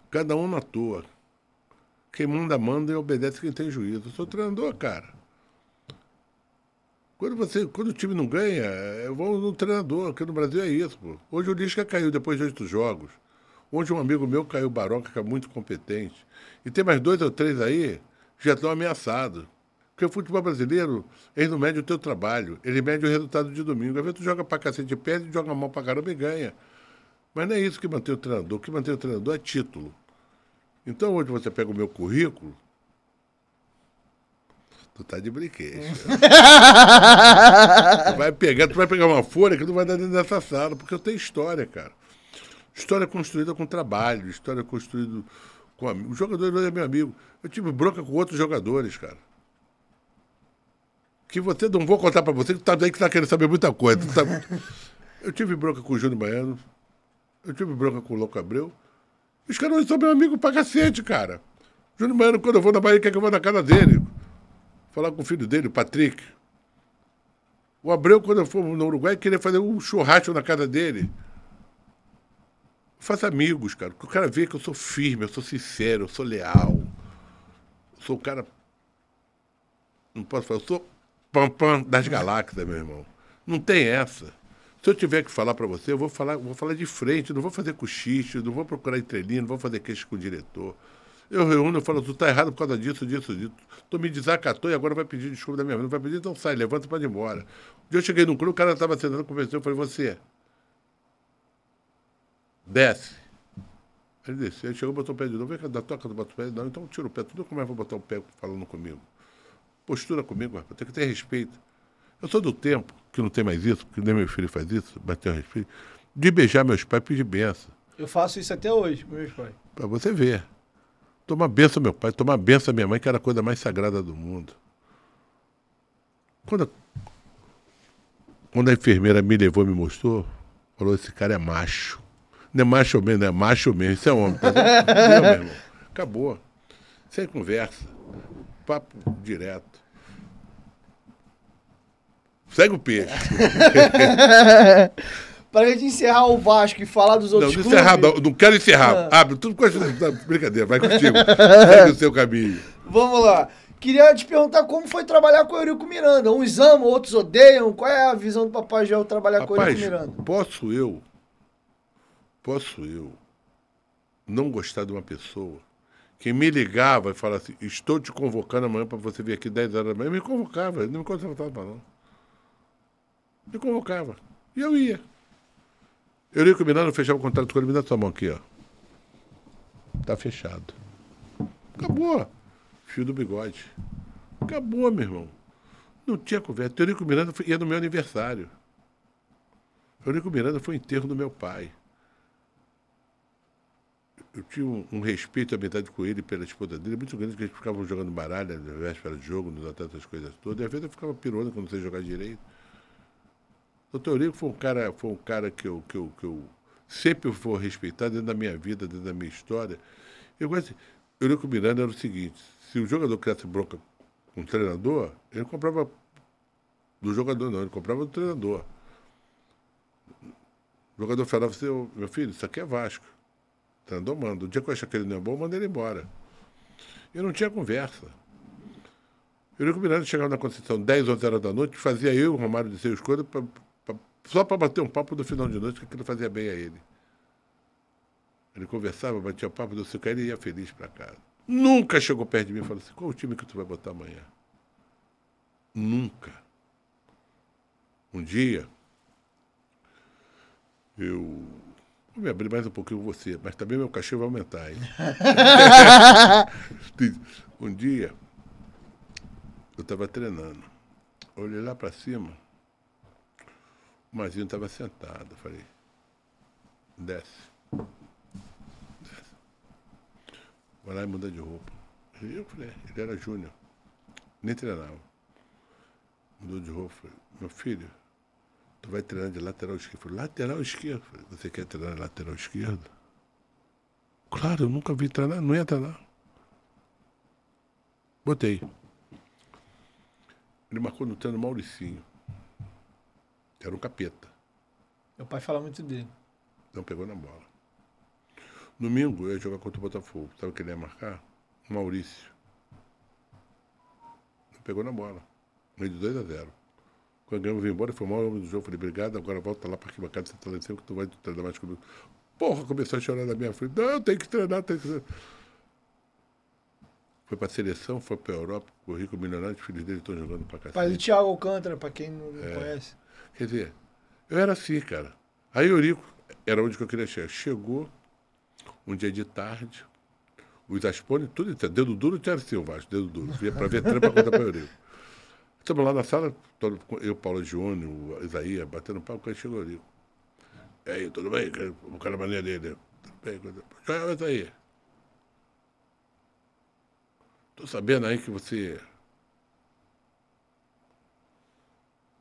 Cada um na toa. Quem manda, manda e obedece quem tem juízo. Eu sou treinador, cara. Quando o time não ganha, eu vou no treinador. Aqui no Brasil é isso, pô. Hoje o Lisca caiu depois de 8 jogos. Hoje um amigo meu caiu, o Baroca, que é muito competente. E tem mais 2 ou 3 aí que já estão ameaçados. Porque o futebol brasileiro, ele não mede o teu trabalho, ele mede o resultado de domingo. Às vezes tu joga pra cacete, perde, joga mal pra caramba e ganha. Mas não é isso que mantém o treinador. O que mantém o treinador é título. Então hoje você pega o meu currículo, tu tá de brinquedo. Tu vai pegar uma folha que não vai dar dentro dessa sala, porque eu tenho história, cara. História construída com trabalho, história construída com amigos. O jogador é meu amigo. Eu tive bronca com outros jogadores, cara. Que você não vou contar pra você, que tá aí que tá querendo saber muita coisa. Eu tive bronca com o Júnior Baiano, eu tive bronca com o Louco Abreu. Os caras são meu amigo pra cacete, cara. O Júnior Baiano, quando eu vou na Bahia, quer que eu vá na casa dele. Falar com o filho dele, o Patrick. O Abreu, quando eu for no Uruguai, queria fazer um churrasco na casa dele. Faça amigos, cara. Porque o cara vê que eu sou firme, eu sou sincero, eu sou leal. Eu sou o cara. Não posso falar, eu sou pam-pam das galáxias, meu irmão. Não tem essa. Se eu tiver que falar pra você, eu vou falar de frente, não vou fazer cochiche, não vou procurar entrelinha, não vou fazer queixa com o diretor. Eu reúno, eu falo, tu tá errado por causa disso. Tu me desacatou e agora vai pedir desculpa da minha mãe. Não vai pedir, então sai, levanta e pode ir embora. Um dia eu cheguei num clube, o cara tava sentando, conversando, eu falei, você, desce. Ele desceu, ele chegou, botou o pé de novo, vem cá, da toca, tu bota o pé, não, então tira o pé, tudo como é que eu vou botar o pé falando comigo? Postura comigo, rapaz, tem que ter respeito. Eu sou do tempo, que não tem mais isso, porque nem meu filho faz isso, mas tem respeito, de beijar meus pais e pedir benção. Eu faço isso até hoje com meus pais. Pra você ver. Tomar benção meu pai, tomar benção minha mãe, que era a coisa mais sagrada do mundo. Quando a enfermeira me levou e me mostrou, falou, esse cara é macho. Não é macho mesmo, não é macho mesmo. Isso é homem. Tá vendo? Meu irmão. Acabou. Sem conversa. Papo direto. Segue o peixe. Pra gente encerrar o Vasco e falar dos outros Não, clubes... encerrar, não quero encerrar. Abre tudo com essa brincadeira, vai contigo. Segue o seu caminho. Vamos lá. Queria te perguntar como foi trabalhar com o Eurico Miranda. Uns amam, outros odeiam. Qual é a visão do Papai Joel trabalhar com o Eurico Miranda? Posso eu não gostar de uma pessoa que me ligava e falava assim, estou te convocando amanhã para você vir aqui 10 horas da manhã. Ele me convocava, ele não me contratava não. Me convocava. E eu ia. Eurico Miranda fechava o contrato com ele, me dá sua mão aqui, ó. Tá fechado. Acabou. Fio do bigode. Acabou, meu irmão. Não tinha conversa. Eurico Miranda ia no meu aniversário. Eurico Miranda foi o enterro do meu pai. Eu tinha um respeito e amizade com ele pela esposa dele muito grande, que eles ficavam jogando baralho na véspera de jogo, nos hotéis, essas coisas todas. E às vezes eu ficava pirona quando não sei jogar direito. O doutor Eurico foi um cara que eu sempre vou respeitar dentro da minha vida, dentro da minha história. Eu gosto de... Eurico Miranda era o seguinte, se o jogador criasse bronca com o treinador, ele não comprava do jogador não, ele comprava do treinador. O jogador falava assim, meu filho, isso aqui é Vasco. O treinador manda. O dia que eu achar que ele não é bom, manda ele embora. Eu não tinha conversa. Eurico Miranda chegava na Conceição 10, 11 horas da noite, fazia eu e o Romário de Seus Coisas só para bater um papo do final de noite, que aquilo fazia bem a ele. Ele conversava, batia papo do seu cara e ia feliz para casa. Nunca chegou perto de mim e falou assim, qual o time que tu vai botar amanhã? Nunca. Um dia, eu vou me abrir mais um pouquinho com você, mas também meu cachê vai aumentar, hein? Um dia, eu estava treinando. Olhei lá para cima, o Mazinho estava sentado. Eu falei, desce. Vai lá e muda de roupa. Eu falei, ele era júnior, nem treinava. Mudou de roupa. Falei, meu filho, tu vai treinar de lateral esquerdo. Eu falei, lateral esquerdo? Eu falei, você quer treinar de lateral esquerdo? Claro, eu nunca vi treinar, não ia treinar. Botei. Ele marcou no treino Mauricinho. Era um capeta. Meu pai fala muito dele. Não pegou na bola. Domingo eu ia jogar contra o Botafogo. Sabe o que ele ia marcar? O Maurício. Não pegou na bola. Meio de 2-0. Quando ganhamos, eu vim embora, foi o maior homem do jogo. Falei, obrigado, agora volta lá para arquibancada, você tá lá em cima, que tu vai treinar mais comigo. Porra, começou a chorar na minha frente. Não, eu tenho que treinar, Foi pra seleção, foi pra Europa, o Rico Milionário, os filhos dele estão jogando pra cacete. Pai do Thiago Alcântara, pra quem não conhece. Quer dizer, eu era assim, cara. Aí o Eurico, era onde que eu queria chegar. Chegou, um dia de tarde, os Aspone, tudo, dedo duro tinha assim o Vasco, dedo duro. Via pra ver treino pra contar pra Eurico. Estamos lá na sala, eu, Paulo Júnior, o Isaías, batendo papo, quando chegou o Eurico. E aí, tudo bem? O cara maneira dele. Tudo bem? Joel, Isaías. Tô sabendo aí que você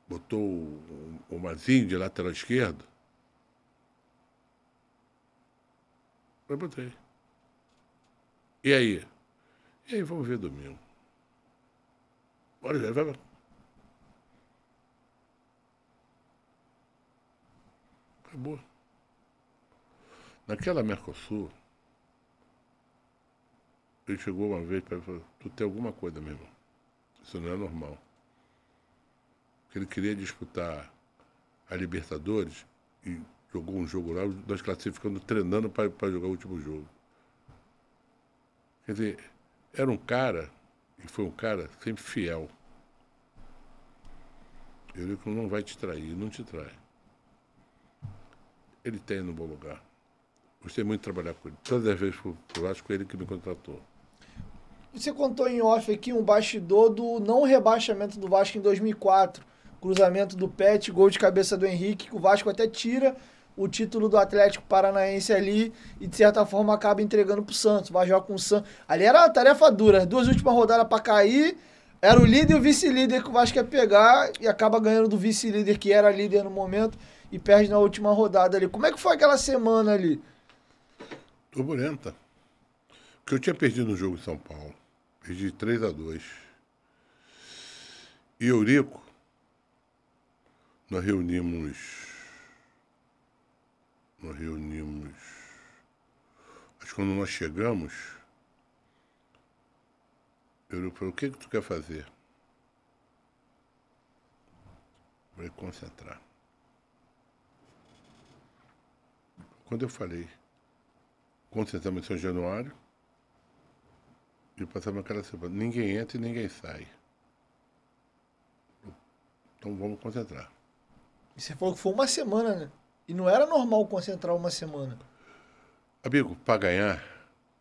botou o Mazinho de lateral esquerdo. Eu botei. E aí? E aí, vamos ver domingo. Bora, já vai. Acabou. Naquela Mercosul, ele chegou uma vez para falar, tu tem alguma coisa, meu irmão. Isso não é normal. Porque ele queria disputar a Libertadores e jogou um jogo lá, nós classificando, treinando para jogar o último jogo. Quer dizer, era um cara, e foi um cara sempre fiel. Eu digo que não vai te trair, não te trai. Ele tem no bom lugar. Gostei muito de trabalhar com ele. Todas as vezes pro Vasco, foi ele que me contratou. Você contou em off aqui um bastidor do não rebaixamento do Vasco em 2004. Cruzamento do Pet, gol de cabeça do Henrique, que o Vasco até tira o título do Atlético Paranaense ali e, de certa forma, acaba entregando pro Santos. Vai jogar com o Santos. Ali era uma tarefa dura. As 2 últimas rodadas para cair, era o líder e o vice-líder que o Vasco ia pegar e acaba ganhando do vice-líder, que era líder no momento, e perde na última rodada ali. Como é que foi aquela semana ali? Turbulenta. Porque eu tinha perdido um jogo em São Paulo. Perdi 3-2. E Eurico, nós reunimos. Acho que quando nós chegamos, Eurico falou, o que tu quer fazer? Eu falei, concentrar. Quando eu falei, concentramos em São Januário, e passamos aquela semana, ninguém entra e ninguém sai. Então vamos concentrar. E você falou que foi uma semana, né? E não era normal concentrar uma semana. Amigo, para ganhar,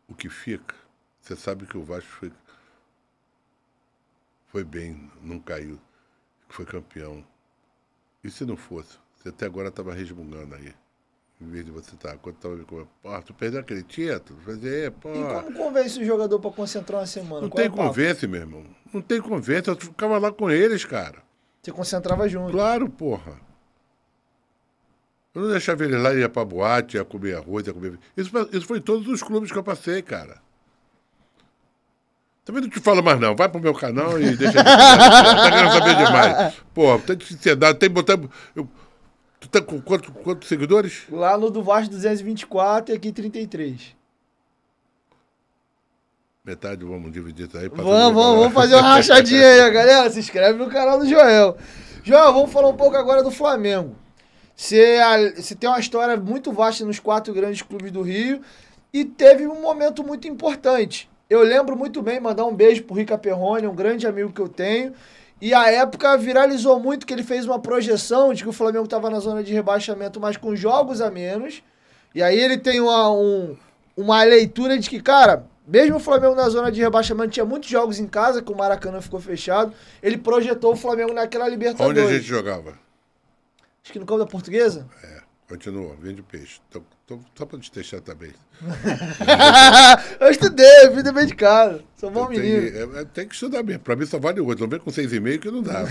o que fica, você sabe que o Vasco foi bem, não caiu, foi campeão. E se não fosse? Você até agora estava resmungando aí. Em vez de você estar, quando estava me comendo, pô, tu perdeu aquele título? Fazer, pô. E como convence o jogador para concentrar uma semana? Não tem convence, meu irmão. Não tem convence, eu ficava lá com eles, cara. Você concentrava junto. Claro, porra. Eu não deixava ele lá, ia pra boate, ia comer arroz, ia comer... Isso foi em todos os clubes que eu passei, cara. Também não te falo mais não, vai pro meu canal e deixa ele... Tá querendo saber demais. Porra, tem de sinceridade, tem que botar... Tu tá com quantos seguidores? Lá no do Vasco 224 e aqui 33. Metade, vamos dividir isso aí. Vamos fazer uma rachadinha aí, galera. Se inscreve no canal do Joel. Joel, vamos falar um pouco agora do Flamengo. Você tem uma história muito vasta nos 4 grandes clubes do Rio e teve um momento muito importante. Eu lembro muito bem, mandar um beijo pro Rica Perrone, um grande amigo que eu tenho. E a época viralizou muito que ele fez uma projeção de que o Flamengo estava na zona de rebaixamento, mas com jogos a menos. E aí ele tem uma leitura de que, cara, mesmo o Flamengo na zona de rebaixamento, tinha muitos jogos em casa, que o Maracanã ficou fechado. Ele projetou o Flamengo naquela Libertadores. Onde a gente jogava? Acho que no campo da Portuguesa? Continua, vende peixe. Só pra te deixar também. Eu estudei, eu fui bem de casa. Sou bom menino. Tem que estudar mesmo. Pra mim só vale 8. Não vem com 6,5 que não dá.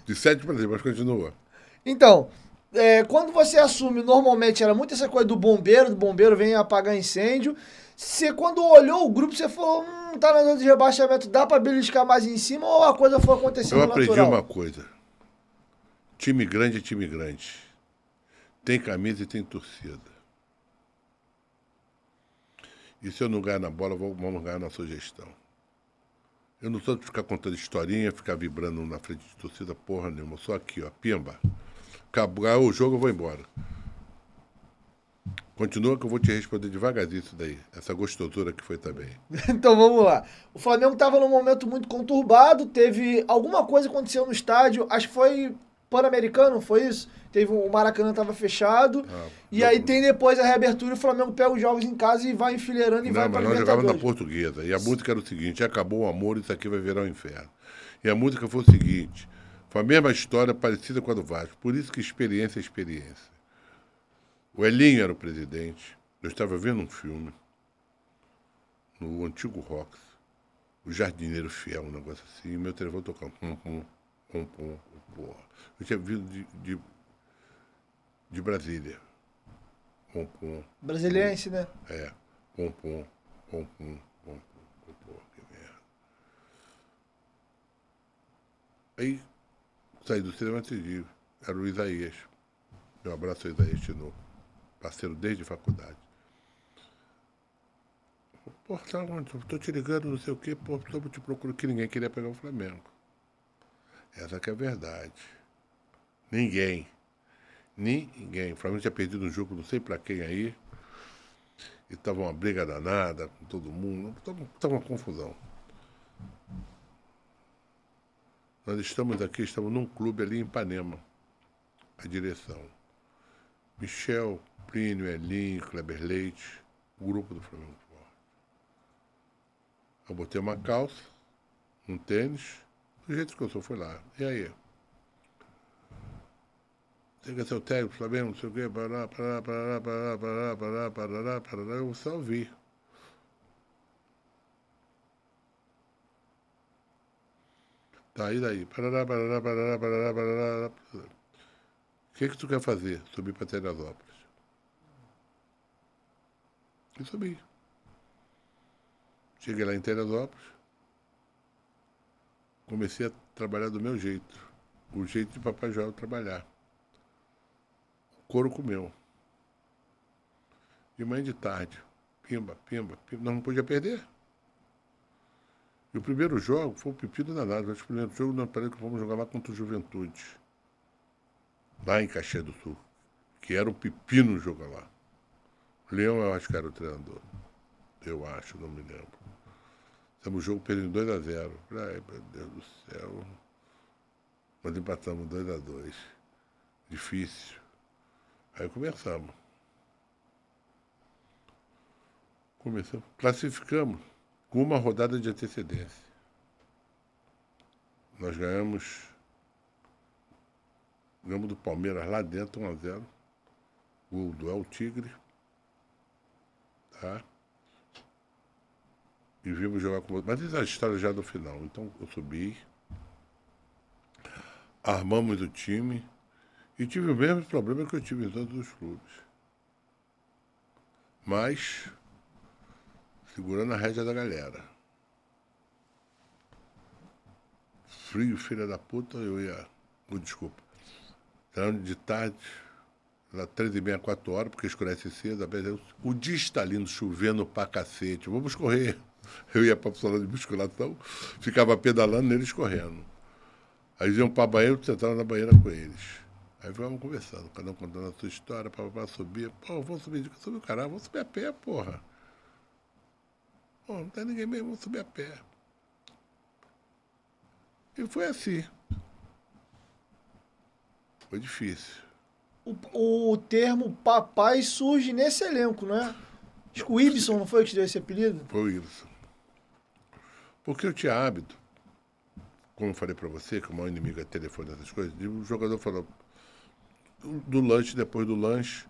De 7 pra cima, mas continua. Então, quando você assume, normalmente era muito essa coisa do bombeiro vem apagar incêndio. Você, quando olhou o grupo, você falou, tá na zona de rebaixamento, dá pra beliscar mais em cima ou a coisa foi acontecendo natural? Eu aprendi uma coisa. Time grande é time grande. tem camisa e tem torcida. E se eu não ganhar na bola, vamos ganhar na sugestão. Eu não sou de ficar contando historinha, ficar vibrando na frente de torcida, porra nenhuma. Eu sou aqui, ó, pimba. Acabou o jogo, eu vou embora. Continua que eu vou te responder devagarzinho isso daí. Essa gostosura que foi também. Então vamos lá. O Flamengo estava num momento muito conturbado, teve alguma coisa que aconteceu no estádio, acho que foi Pan-Americano, foi isso? O Maracanã estava fechado, e aí tem depois a reabertura, o Flamengo pega os jogos em casa e vai enfileirando e vai para a Libertadores. Nós jogávamos na Portuguesa, e a música era o seguinte: acabou o amor, isso aqui vai virar um inferno. E a música foi o seguinte, foi a mesma história parecida com a do Vasco, por isso que experiência é experiência. O Elinho era o presidente. Eu estava vendo um filme no antigo Rox, O Jardineiro Fiel, um negócio assim, e meu telefone tocando. Porra. Eu tinha vindo de Brasília. Brasiliense, né? É. Porra, que merda. Aí saí do cinema e era o Isaías. Meu abraço ao Isaías de novo. Parceiro desde faculdade. Pô, tá onde? Tô te ligando, não sei o quê, pô, tô te procurando, que ninguém queria pegar o Flamengo. Essa que é a verdade. Ninguém. O Flamengo tinha perdido um jogo, não sei pra quem aí. E tava uma briga danada com todo mundo. Tava uma confusão. Nós estamos num clube ali em Ipanema. A direção. Michel, Plínio, Elinho, Kleber Leite, o grupo do Flamengo Forte. Eu botei uma calça, um tênis, do jeito que eu sou, fui lá. E aí? Você quer ser o técnico do Flamengo, não sei o quê, parará, eu só ouvi. Tá, e daí? Parará. O que tu quer fazer? Subir para Teresópolis. E subi. Cheguei lá em Teresópolis. Comecei a trabalhar do meu jeito. O jeito de Papai Joel trabalhar. O couro comeu. De manhã e de tarde. Pimba. Não podia perder. E o primeiro jogo foi o pepino danado. O primeiro jogo nós parece que vamos jogar lá contra o Juventude. Lá em Caxias do Sul. Que era um pepino jogar lá. O Leão, eu acho que era o treinador. Eu acho, não me lembro. Fizemos o jogo perdendo 2-0. Ai, meu Deus do céu. Nós empatamos 2-2. Difícil. Aí começamos. Classificamos com uma rodada de antecedência. Nós ganhamos do Palmeiras lá dentro, 1-0. O do El Tigre. Tá? E vimos jogar com... Mas essa é a história já do final. Então eu subi, armamos o time e tive o mesmo problema que eu tive em todos os clubes. Mas segurando a rédea da galera. Frio, filha da puta, eu ia... desculpa. Treinando de tarde, lá 3h30, 4 horas, porque escurece cedo, o dia está lindo, chovendo pra cacete. Vamos correr. Eu ia pra sala de musculação, ficava pedalando neles correndo. Aí iam pra banheiro, sentava na banheira com eles. Aí ficávamos conversando, cada um contando a sua história, para subir. Pô, vamos subir, subir o caralho, vamos subir a pé, porra. Pô, não tem ninguém mesmo, vamos subir a pé. E foi assim. Foi difícil. O termo papai surge nesse elenco, né? Acho que o Ibson não foi que te deu esse apelido? Foi o Ibson. Porque eu tinha hábito, como eu falei pra você, que o maior inimigo é telefone, essas coisas, o jogador falou, do lanche, depois do lanche,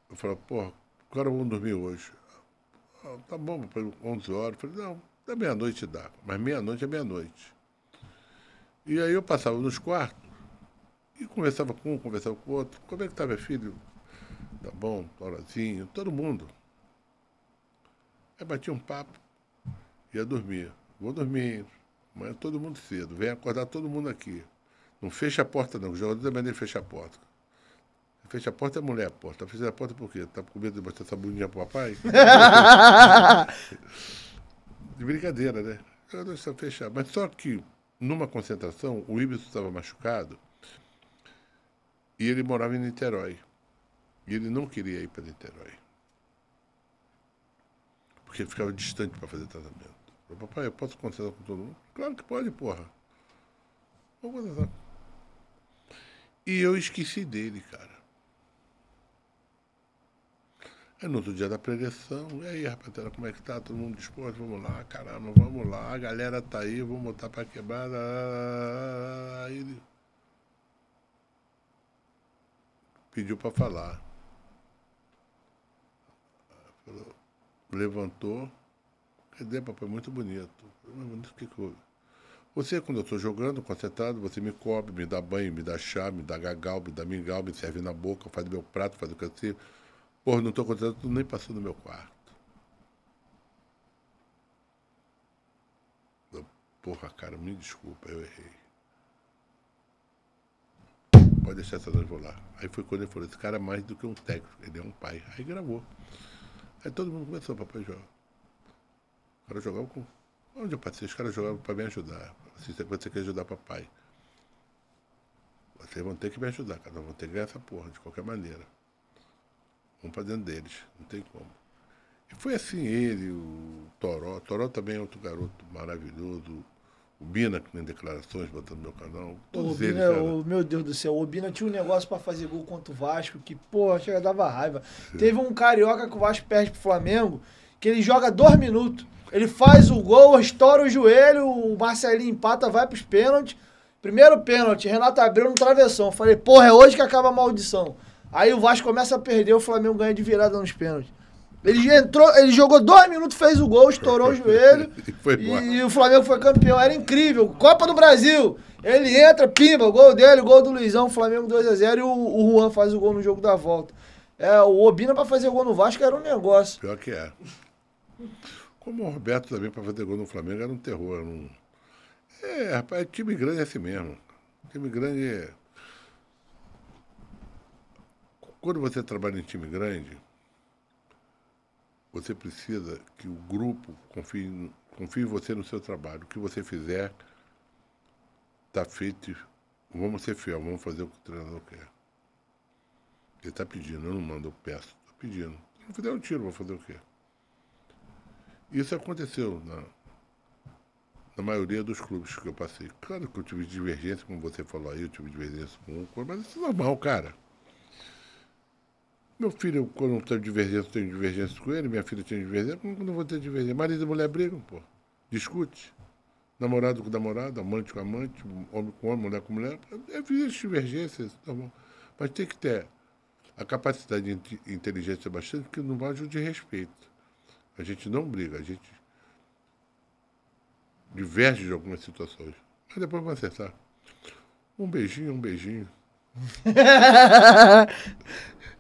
eu falei, porra, agora vamos dormir hoje. Ah, tá bom, 11 horas. Eu falei, não, da meia-noite dá, mas meia-noite é meia-noite. E aí eu passava nos quartos e conversava com um, conversava com o outro. Como é que tá, meu filho? Tá bom, horazinho, todo mundo. Aí batia um papo, ia dormir. Vou dormir, amanhã todo mundo cedo, vem acordar todo mundo aqui. Não fecha a porta não, o jogador também nem fecha a porta. Fecha a porta, é mulher, pô. Tá fechando a porta por quê? Tá com medo de mostrar essa bundinha pro papai? De brincadeira, né? Eu deixo fechar. Mas só que, numa concentração, o Ibis estava machucado e ele morava em Niterói. E ele não queria ir para Niterói. Porque ele ficava distante para fazer tratamento. Eu falei, papai, eu posso concentrar com todo mundo? Claro que pode, porra. Vamos concentrar. E eu esqueci dele, cara. Aí no outro dia da preleção, e aí, rapaziada, como é que tá? Todo mundo disposto? Vamos lá, caramba, vamos lá. A galera tá aí, vamos botar pra quebrar. Aí ele pediu pra falar. Falou, levantou. Cadê, papai? Muito bonito. Mas o que que houve? Você, quando eu estou jogando, concentrado, você me cobre, me dá banho, me dá chá, me dá gagal, me dá mingau, me serve na boca, faz meu prato, faz o que eu sei. Porra, não estou concentrado, tu nem passou no meu quarto. Porra, cara, me desculpa, eu errei. Pode deixar essa noite, vou lá. Aí foi quando ele falou, esse cara é mais do que um técnico, ele é um pai. Aí gravou. Aí todo mundo começou, papai joga. O cara jogava com... Onde eu passei, os caras jogavam para me ajudar. Se você quer ajudar papai, vocês vão ter que me ajudar, cara. Vão ter que ganhar essa porra, de qualquer maneira. Vamos pra dentro deles, não tem como. E foi assim ele, o Toró. Toró também é outro garoto maravilhoso. O Bina, que tem declarações, botando no meu canal. Todos eles, cara. Meu Deus do céu, o Bina tinha um negócio pra fazer gol contra o Vasco que, porra, chega, dava raiva. Sim. Teve um carioca que o Vasco perde pro Flamengo, que ele joga 2 minutos. Ele faz o gol, estoura o joelho, o Marcelinho empata, vai pros pênaltis. Primeiro pênalti, Renato abriu no travessão. Falei, porra, é hoje que acaba a maldição. Aí o Vasco começa a perder, o Flamengo ganha de virada nos pênaltis. Ele jogou 2 minutos, fez o gol, estourou o joelho e o Flamengo foi campeão. Era incrível. Copa do Brasil. Ele entra, pimba, gol dele, gol do Luizão, Flamengo 2-0 e o Juan faz o gol no jogo da volta. O Obina pra fazer gol no Vasco era um negócio. Pior que é. Como o Roberto também para fazer gol no Flamengo era um terror. Rapaz, time grande é assim mesmo. Time grande é... Quando você trabalha em time grande, você precisa que o grupo confie em você no seu trabalho. O que você fizer está feito. Vamos ser fiel, vamos fazer o que o treinador quer. Ele está pedindo, eu não mando, eu peço. Estou pedindo. Se não fizer um tiro, vou fazer o quê? Isso aconteceu na maioria dos clubes que eu passei. Claro que eu tive divergência, como você falou aí, eu tive divergência com um, mas isso é normal, cara. Meu filho, quando eu tenho divergência com ele, minha filha tinha divergência, como eu não vou ter divergência? Marido e mulher brigam, pô. Discute. Namorado com namorado, amante com amante, homem com homem, mulher com mulher. Existe divergência, tá bom. Mas tem que ter a capacidade de inteligência bastante, que não vale de respeito. A gente não briga, a gente diverge de algumas situações. Mas depois vai acertar. Um beijinho.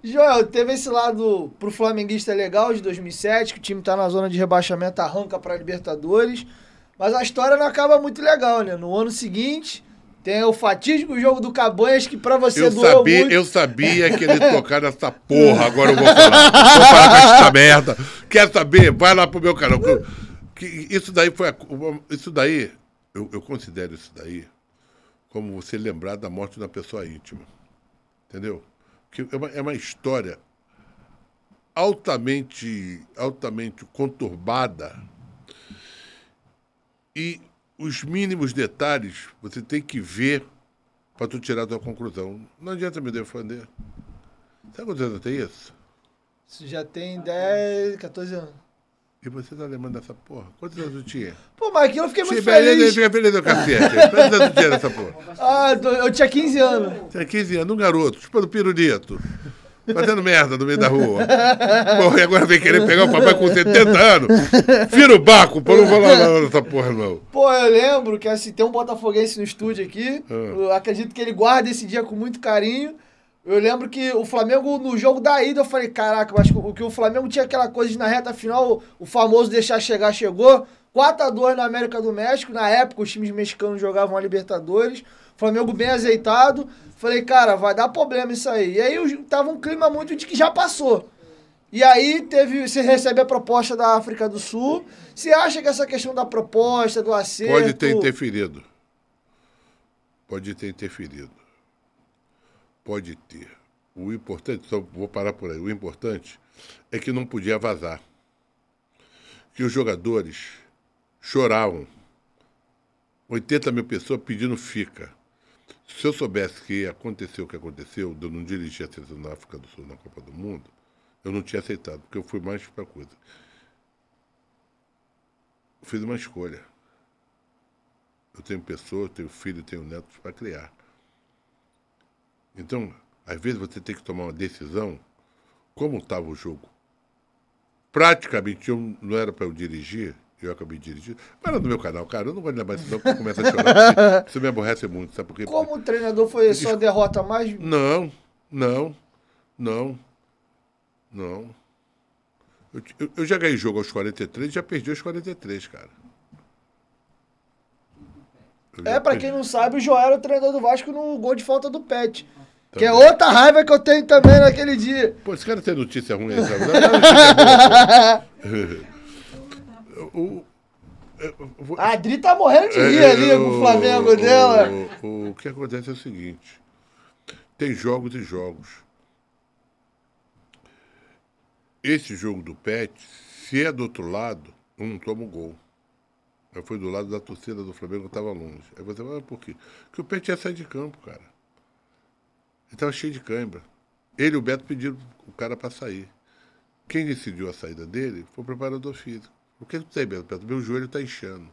Joel, teve esse lado pro flamenguista legal de 2007, que o time tá na zona de rebaixamento, arranca pra Libertadores. Mas a história não acaba muito legal, né? No ano seguinte, tem o fatídico jogo do Cabanhas, que pra você doeu muito. Eu sabia que ele ia tocar nessa porra, agora eu vou falar. Vou falar com essa merda. Quer saber? Vai lá pro meu canal. Isso daí foi... Isso daí, eu considero isso daí como você lembrar da morte de uma pessoa íntima. Entendeu? Porque é uma história altamente conturbada e os mínimos detalhes você tem que ver para tu tirar a tua conclusão. Não adianta me defender. Sabe quantos anos tem isso? Isso já tem 10, 14 anos. E você tá lembrando dessa porra? Quantos anos tu tinha? Pô, mas aquilo eu fiquei muito feliz. Fica feliz do cacete. Quantos anos tu tinha nessa porra? Eu tinha 15 anos. Tinha 15 anos, um garoto, chupando pirulito. Fazendo merda no meio da rua. Porra, e agora vem querer pegar o papai com 70 anos. Vira o baco, pra não falar nessa porra, não. Pô, eu lembro que assim, tem um botafoguense no estúdio aqui. Eu acredito que ele guarda esse dia com muito carinho. Eu lembro que o Flamengo, no jogo da ida, eu falei, caraca, mas o que o Flamengo tinha aquela coisa de na reta final, o famoso deixar chegar, chegou. 4-2 na América do México. Na época, os times mexicanos jogavam a Libertadores. Flamengo bem azeitado. Falei, cara, vai dar problema isso aí. E aí tava um clima muito de que já passou. E aí você recebe a proposta da África do Sul. Você acha que essa questão da proposta, do acerto... Pode ter interferido. Pode ter interferido. Pode ter. O importante, só vou parar por aí, o importante é que não podia vazar. Que os jogadores choravam. 80 mil pessoas pedindo fica. Se eu soubesse que ia acontecer o que aconteceu, de eu não dirigir a seleção da África do Sul na Copa do Mundo, eu não tinha aceitado, porque eu fui mais para coisa. Eu fiz uma escolha. Eu tenho pessoas, tenho filho, tenho netos para criar. Então, às vezes você tem que tomar uma decisão, como estava o jogo. Praticamente não era para eu dirigir, eu acabei dirigindo. Mas era no meu canal, cara, eu não vou lembrar isso não, porque eu começo a chorar, porque isso me aborrece muito, sabe por quê? Como o treinador foi sua derrota mais... Não. Eu já ganhei jogo aos 43, já perdi aos 43, cara. Pra quem não sabe, o Joel era o treinador do Vasco no gol de falta do Pet. Também. Que é outra raiva que eu tenho também naquele dia. Pô, esse cara tem notícia ruim aí, sabe? Não, a Adri tá morrendo de rir ali com o Flamengo dela. O que acontece é o seguinte. Tem jogos e jogos. Esse jogo do Pet, se é do outro lado, eu não tomo gol. Aí foi do lado da torcida do Flamengo, eu estava longe. Aí você fala, por quê? Porque o Pet ia sair de campo, cara. Ele estava cheio de cãibra. Ele e o Beto pediram o cara para sair. Quem decidiu a saída dele foi o preparador físico. O que tem, Beto? Meu joelho está inchando.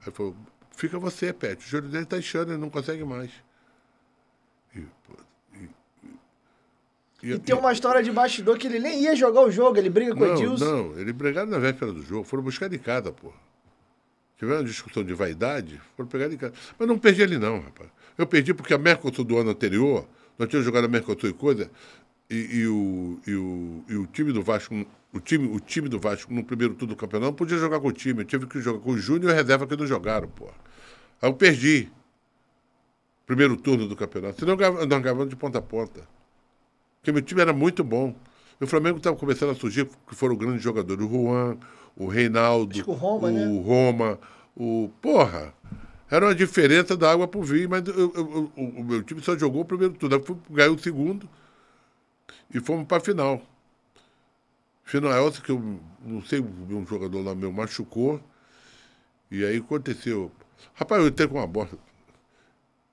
Aí falou, fica você, Pet. O joelho dele está inchando, ele não consegue mais. E tem uma história de bastidor que ele nem ia jogar o jogo, ele briga com o Edilson. Não, ele brigaram na véspera do jogo, foram buscar de casa, porra. Tiveram uma discussão de vaidade, foram pegar de casa. Mas não perdi ele não, rapaz. Eu perdi porque a Mercosul do ano anterior, nós tínhamos jogado a Mercosul e coisa, e o time do Vasco, o time do Vasco no primeiro turno do campeonato não podia jogar com o time, eu tive que jogar com o Júnior e a reserva que não jogaram, porra. Aí eu perdi. Primeiro turno do campeonato. Senão nós ganhávamos de ponta a ponta. Porque meu time era muito bom. E o Flamengo estava começando a surgir, que foram grandes jogadores. O Juan, o Reinaldo, acho que o Roma, né? Roma, Porra! Era uma diferença da água pro vinho, mas o meu time só jogou o primeiro turno. Aí ganhou o segundo e fomos para a final. Final é outra que eu não sei, um jogador lá meu machucou. E aí aconteceu. Rapaz, eu entrei com uma bola.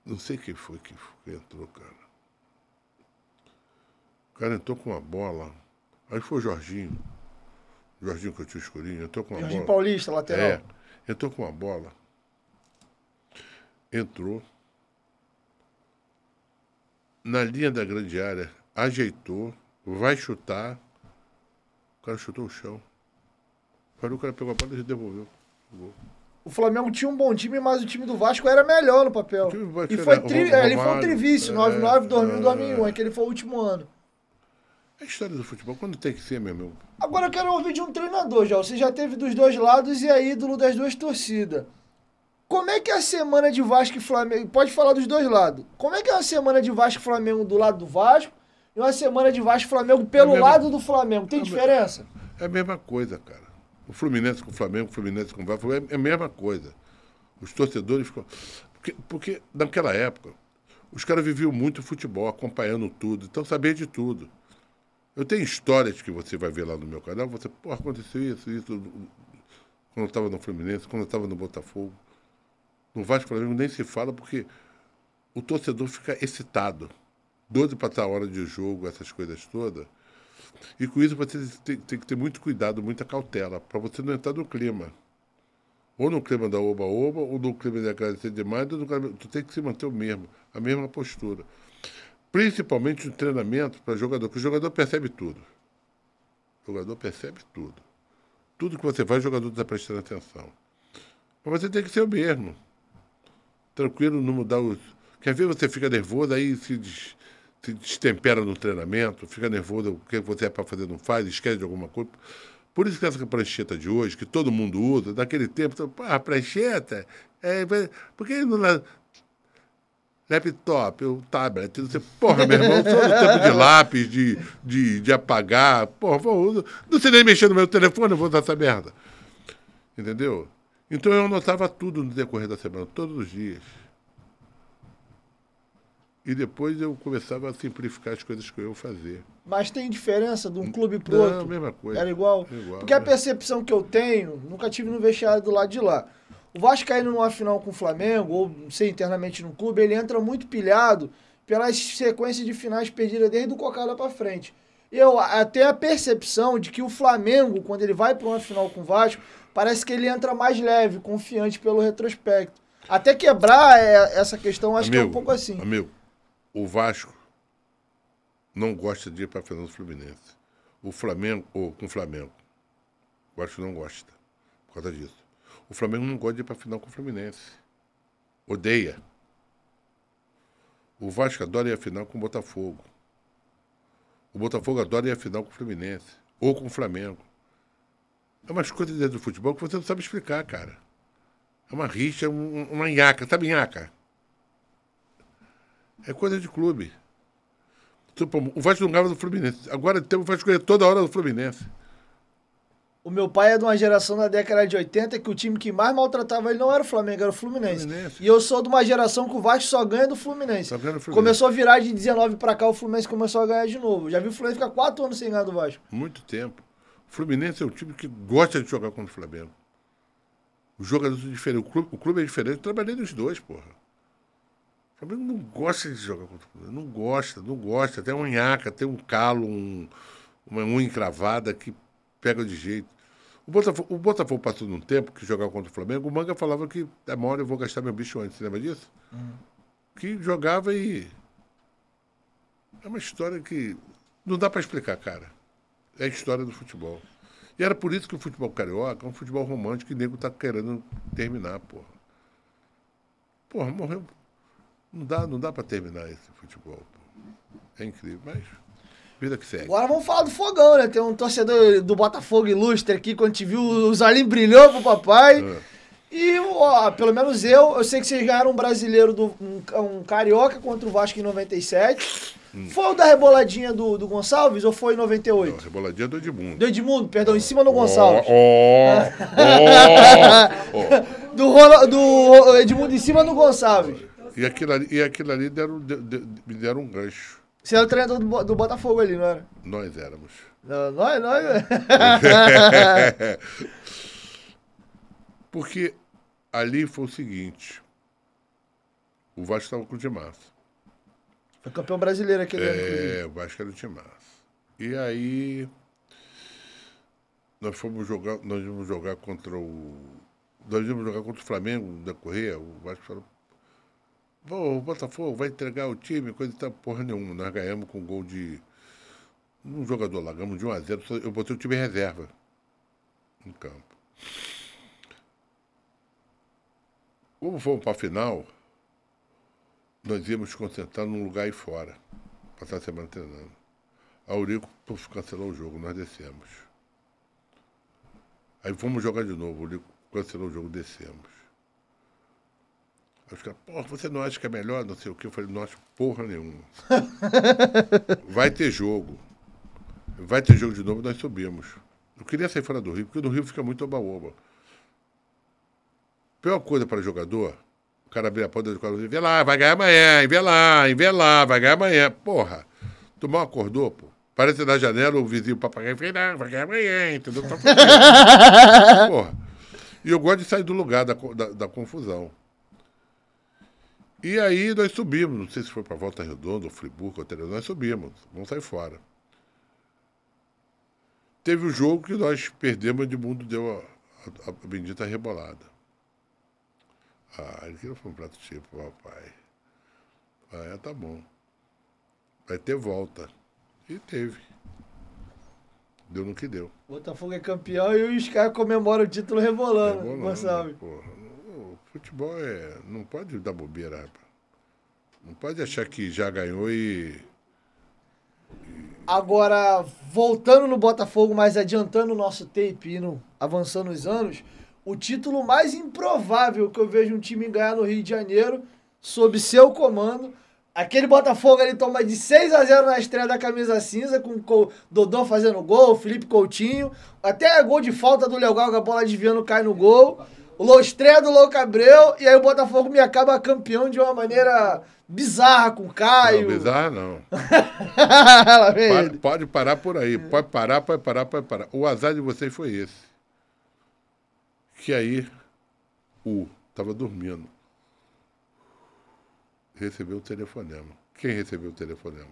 Não sei quem foi que entrou, cara. O cara entrou com uma bola. Aí foi o Jorginho. O Jorginho que eu tinha escurinho. Entrou com uma Jorginho bola. Paulista, lateral. Entrou com uma bola. Entrou. Na linha da grande área. Ajeitou. Vai chutar. O cara chutou o chão. Parou, o cara pegou a bola e devolveu. O Flamengo tinha um bom time, mas o time do Vasco era melhor no papel. E foi ele foi um trivice, 99, 2000, 2001, aquele foi o último ano. É a história do futebol, quando tem que ser, meu amigo. Agora eu quero ouvir de um treinador, já. Você já teve dos dois lados e é ídolo das duas torcidas. Como é que é a semana de Vasco e Flamengo? Pode falar dos dois lados. Como é que é uma semana de Vasco e Flamengo do lado do Vasco e uma semana de Vasco e Flamengo pelo lado do Flamengo? Tem diferença? É a mesma coisa, cara. O Fluminense com o Flamengo, o Fluminense com o Vasco, é a mesma coisa. Os torcedores ficam... Porque naquela época, os caras viviam muito futebol, acompanhando tudo, então sabia de tudo. Eu tenho histórias que você vai ver lá no meu canal, você, pô, aconteceu isso, quando eu estava no Fluminense, quando eu estava no Botafogo. No Vasco Flamengo nem se fala, porque o torcedor fica excitado, doido para estar a hora de jogo, essas coisas todas. E com isso você tem que ter muito cuidado, muita cautela, para você não entrar no clima. Ou no clima da oba-oba, ou no clima de agradecer demais, tu tem que se manter o mesmo, a mesma postura. Principalmente no treinamento para jogador, porque o jogador percebe tudo. O jogador percebe tudo. Tudo que você faz, o jogador está prestando atenção. Mas você tem que ser o mesmo. Tranquilo, não mudar os... Quer ver, você fica nervoso, aí se destempera no treinamento, fica nervoso, o que você é para fazer não faz, esquece de alguma coisa. Por isso que essa prancheta de hoje, que todo mundo usa, daquele tempo, a prancheta, por que não laptop, o tablet, você, porra, meu irmão, sou do tempo de lápis, de apagar, porra, não sei nem mexer no meu telefone, eu vou usar essa merda. Entendeu? Então eu anotava tudo no decorrer da semana, todos os dias. E depois eu começava a simplificar as coisas que eu ia fazer. Mas tem diferença de um clube pro outro? Não, mesma coisa. Era igual? Porque a percepção que eu tenho, nunca tive no vestiário do lado de lá. O Vascaíno numa final com o Flamengo, ou não sei, internamente no clube, ele entra muito pilhado pelas sequências de finais perdidas desde o Cocada pra frente. Eu até a percepção de que o Flamengo, quando ele vai para uma final com o Vasco, parece que ele entra mais leve, confiante pelo retrospecto. Até quebrar essa questão, acho que é um pouco assim. Amigo, o Vasco não gosta de ir para a final do Fluminense. O Flamengo, ou com o Flamengo, o Vasco não gosta por causa disso. O Flamengo não gosta de ir para a final com o Fluminense. Odeia. O Vasco adora ir à final com o Botafogo. O Botafogo adora ir à final com o Fluminense. Ou com o Flamengo. É umas coisas dentro do futebol que você não sabe explicar, cara. É uma rixa, uma nhaca. Sabe nhaca? É coisa de clube. O Vasco não ganhava do Fluminense. Agora o Vasco ganha toda hora do Fluminense. O meu pai é de uma geração da década de 80 que o time que mais maltratava ele não era o Flamengo, era o Fluminense. E eu sou de uma geração que o Vasco só ganha do Fluminense. Só ganha do Fluminense. Começou a virar de 19 pra cá, o Fluminense começou a ganhar de novo. Já vi o Fluminense ficar 4 anos sem ganhar do Vasco. Muito tempo. O Fluminense é um time que gosta de jogar contra o Flamengo. Os jogadores são diferentes. O clube é diferente. Eu trabalhei nos dois, porra. O Flamengo não gosta de jogar contra o Flamengo. Não gosta. Tem uma nhaca, tem um calo, uma unha encravada que pega de jeito. O Botafogo passou num tempo que jogava contra o Flamengo, o Manga falava que é maior, eu vou gastar meu bicho antes. Você lembra disso? Que jogava e... É uma história que não dá pra explicar, cara. É a história do futebol. E era por isso que o futebol carioca é um futebol romântico e o nego tá querendo terminar, porra. Porra, morreu. Não dá pra terminar esse futebol, porra. É incrível, mas... Vida que segue. Agora vamos falar do Fogão, né? Tem um torcedor do Botafogo ilustre aqui, quando te viu, os olhinhos brilhou pro papai. E, ó, pelo menos eu sei que vocês ganharam um brasileiro, um carioca contra o Vasco em 97. Foi o da reboladinha do Gonçalves ou foi em 98? Não, reboladinha do Edmundo. Do Edmundo, perdão, em cima do Gonçalves. Do Edmundo em cima do Gonçalves. E aquilo ali me deram um gancho. Você era o treinador do Botafogo ali, não era? Nós éramos. Nós. Porque ali foi o seguinte. O Vasco estava com o Timaço. Foi campeão brasileiro aquele ano, inclusive. O Vasco era o Timaço. E aí nós íamos jogar contra o Flamengo da Correia. O Vasco falou: o Botafogo vai entregar o time, coisa e tal, porra nenhuma. Nós ganhamos com gol de um jogador lá, ganhamos de 1-0. Eu botei o time em reserva no campo. Como fomos para a final, nós íamos concentrar num lugar aí fora, passar a semana treinando. A Eurico cancelou o jogo, nós descemos. Aí fomos jogar de novo, o Eurico cancelou o jogo, descemos. Aí os caras, porra, você não acha que é melhor? Não sei o que. Eu falei, não acho porra nenhuma. Vai ter jogo. Vai ter jogo de novo, nós subimos. Eu queria sair fora do Rio, porque no Rio fica muito oba-oba. Pior coisa para jogador, o cara abrir a porta do carro e vê lá, vai ganhar amanhã, vê lá, vai ganhar amanhã. Porra, tu mal acordou, pô. Parece na janela o vizinho, o papagaio, não, vai ganhar amanhã, entendeu? Tá porra. E eu gosto de sair do lugar da confusão. E aí nós subimos, não sei se foi para Volta Redonda ou Friburgo, nós subimos, vamos sair fora. Teve o jogo que nós perdemos, o Edmundo deu a bendita rebolada. Ele queria um prato cheio pro papai. Tá bom. Vai ter volta. E teve. Deu no que deu. O Botafogo é campeão e os caras comemoram o título rebolando, Gonçalves. Porra. O futebol não pode dar bobeira, rapaz. Não pode achar que já ganhou e Agora, voltando no Botafogo, mas adiantando o nosso tape, avançando os anos, o título mais improvável que eu vejo um time ganhar no Rio de Janeiro, sob seu comando. Aquele Botafogo ali toma de 6-0 na estreia da camisa cinza, com o Dodô fazendo gol, Felipe Coutinho, até gol de falta do Léo Gal, a bola desviando cai no gol. O estreia do Louco Abreu, e aí o Botafogo me acaba campeão de uma maneira bizarra com o Caio. Não, bizarra não. Pode parar por aí. Pode parar. O azar de vocês foi esse. Que aí, tava dormindo. Recebeu o telefonema. Quem recebeu o telefonema?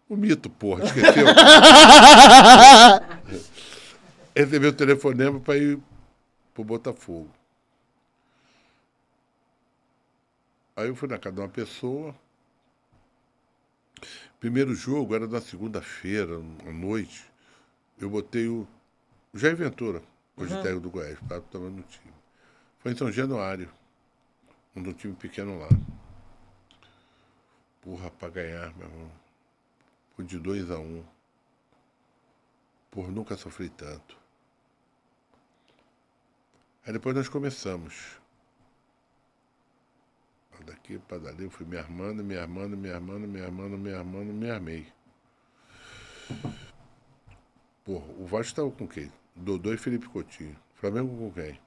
O mito, porra, esqueceu? Recebeu o telefonema para ir pro Botafogo. Aí eu fui na casa de uma pessoa. Primeiro jogo era na segunda-feira, à noite. Eu botei o Jair Ventura, hoje técnico do Goiás, para tomar no time. Foi em São Januário, um time pequeno lá. Porra, pra ganhar, meu irmão. Foi de 2-1. Porra, nunca sofri tanto. Aí depois nós começamos. Daqui pra dali, eu fui me armando, me armei. Porra, o Vasco tava com quem? Dodô e Felipe Coutinho. Flamengo com quem?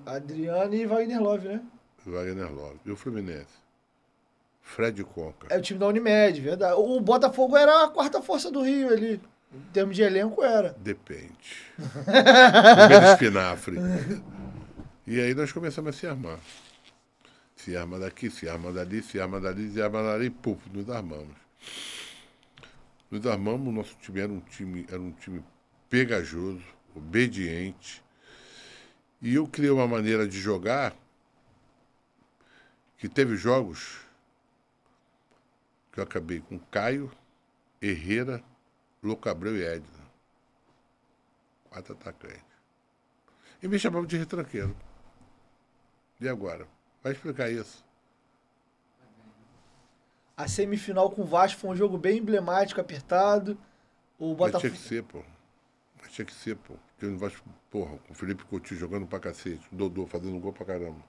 Adriano e Wagner Love, né? Wagner Love. E o Fluminense? Fred Conca. É o time da Unimed, verdade. O Botafogo era a quarta força do Rio ali. Em termos de elenco, era. Depende. O medo espinafre. E aí nós começamos a se armar. Se arma daqui, se arma dali, se arma dali, puf, nos armamos. Nos armamos, o nosso time era um time pegajoso, obediente. E eu criei uma maneira de jogar que teve jogos que eu acabei com Caio, Herrera, Louco Abreu e Edna. 4 atacantes. E me chamavam de retranqueiro. E agora? Vai explicar isso. A semifinal com o Vasco foi um jogo bem emblemático, apertado. O Botafogo... Mas tinha que ser, pô. Porque o Vasco, porra, com o Felipe Coutinho jogando pra cacete, o Dodô fazendo gol pra caramba.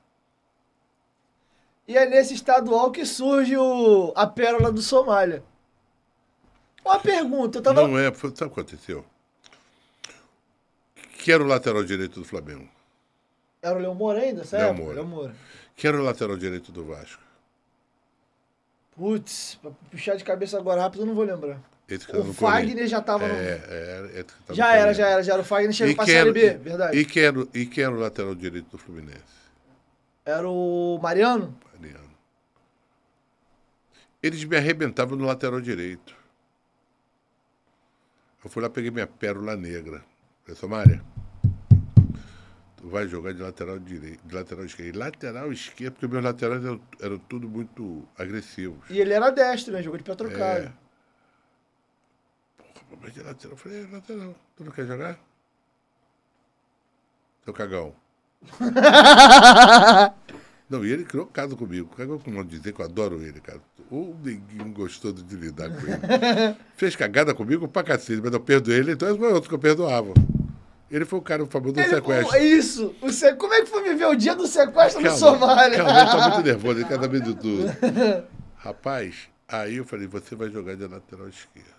E é nesse estadual que surge a pérola do Somália. Uma pergunta, eu tava... Não é, sabe o que aconteceu? Que era o lateral direito do Flamengo? Era o Léo Moura ainda, certo? Léo Moura. Quem era o lateral direito do Vasco? Putz, pra puxar de cabeça agora rápido eu não vou lembrar. O Fagner já tava no... Já era. O Fagner chegou pra Série B, verdade. E quem era o lateral direito do Fluminense? Era o Mariano? Mariano. Eles me arrebentavam no lateral direito. Eu fui lá, peguei minha pérola negra. Falei, Somália, tu vai jogar de lateral direito, de lateral esquerdo. Lateral esquerdo, porque meus laterais eram tudo muito agressivos. E ele era destro, né? Jogou de pé trocado. Porra, mas de lateral. Eu falei, lateral, tu não quer jogar? Seu cagão. Não, e ele criou caso comigo. Cagão, como dizer que eu adoro ele, cara. O neguinho gostoso de lidar com ele. Fez cagada comigo pra cacete, mas eu perdoei ele, então foi outro que eu perdoava. Ele foi o cara, o famoso do sequestro. Isso! Como é que foi viver o dia do sequestro no Somália? Calma, ele tá muito nervoso, ele quer saber de tudo. Rapaz, aí eu falei, você vai jogar de lateral esquerdo.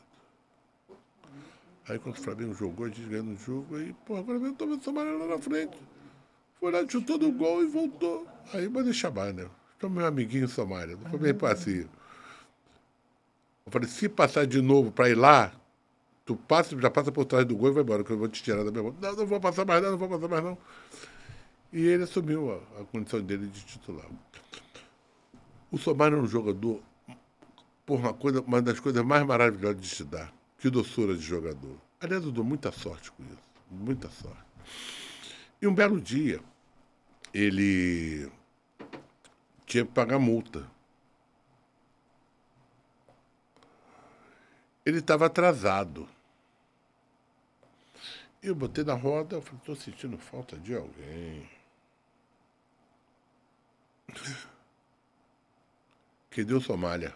Aí quando o Flamengo jogou, a gente ganhando o jogo, aí, porra, agora eu tomei o Somália lá na frente. Foi lá, chutou no gol e voltou. Aí mandei chamar, né? Então, meu amiguinho Somália, não foi bem passeio. Eu falei, se passar de novo pra ir lá, tu já passa por trás do gol e vai embora, que eu vou te tirar da minha mão. Não vou passar mais não. E ele assumiu a condição dele de titular. O Somália é um jogador, por uma das coisas mais maravilhosas de se dar. Que doçura de jogador. Aliás, eu dou muita sorte com isso. Muita sorte. E um belo dia, ele tinha que pagar multa. Ele estava atrasado. Eu botei na roda, eu falei, estou sentindo falta de alguém. Que deu Somália.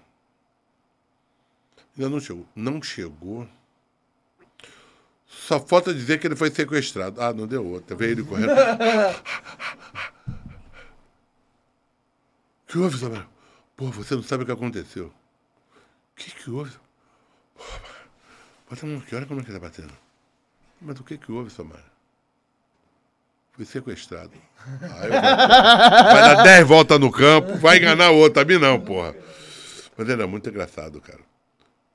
Ainda não chegou. Não chegou. Só falta dizer que ele foi sequestrado. Ah, não deu outra. Veio ele correndo. O que houve, Samara? Pô, você não sabe o que aconteceu. O que houve? Pô, bota a mão aqui, olha como é que ele tá batendo. Mas o que houve, Samara? Fui sequestrado. Vai dar 10 voltas no campo, vai enganar o outro. A mim não, porra. Mas ele era muito engraçado, cara.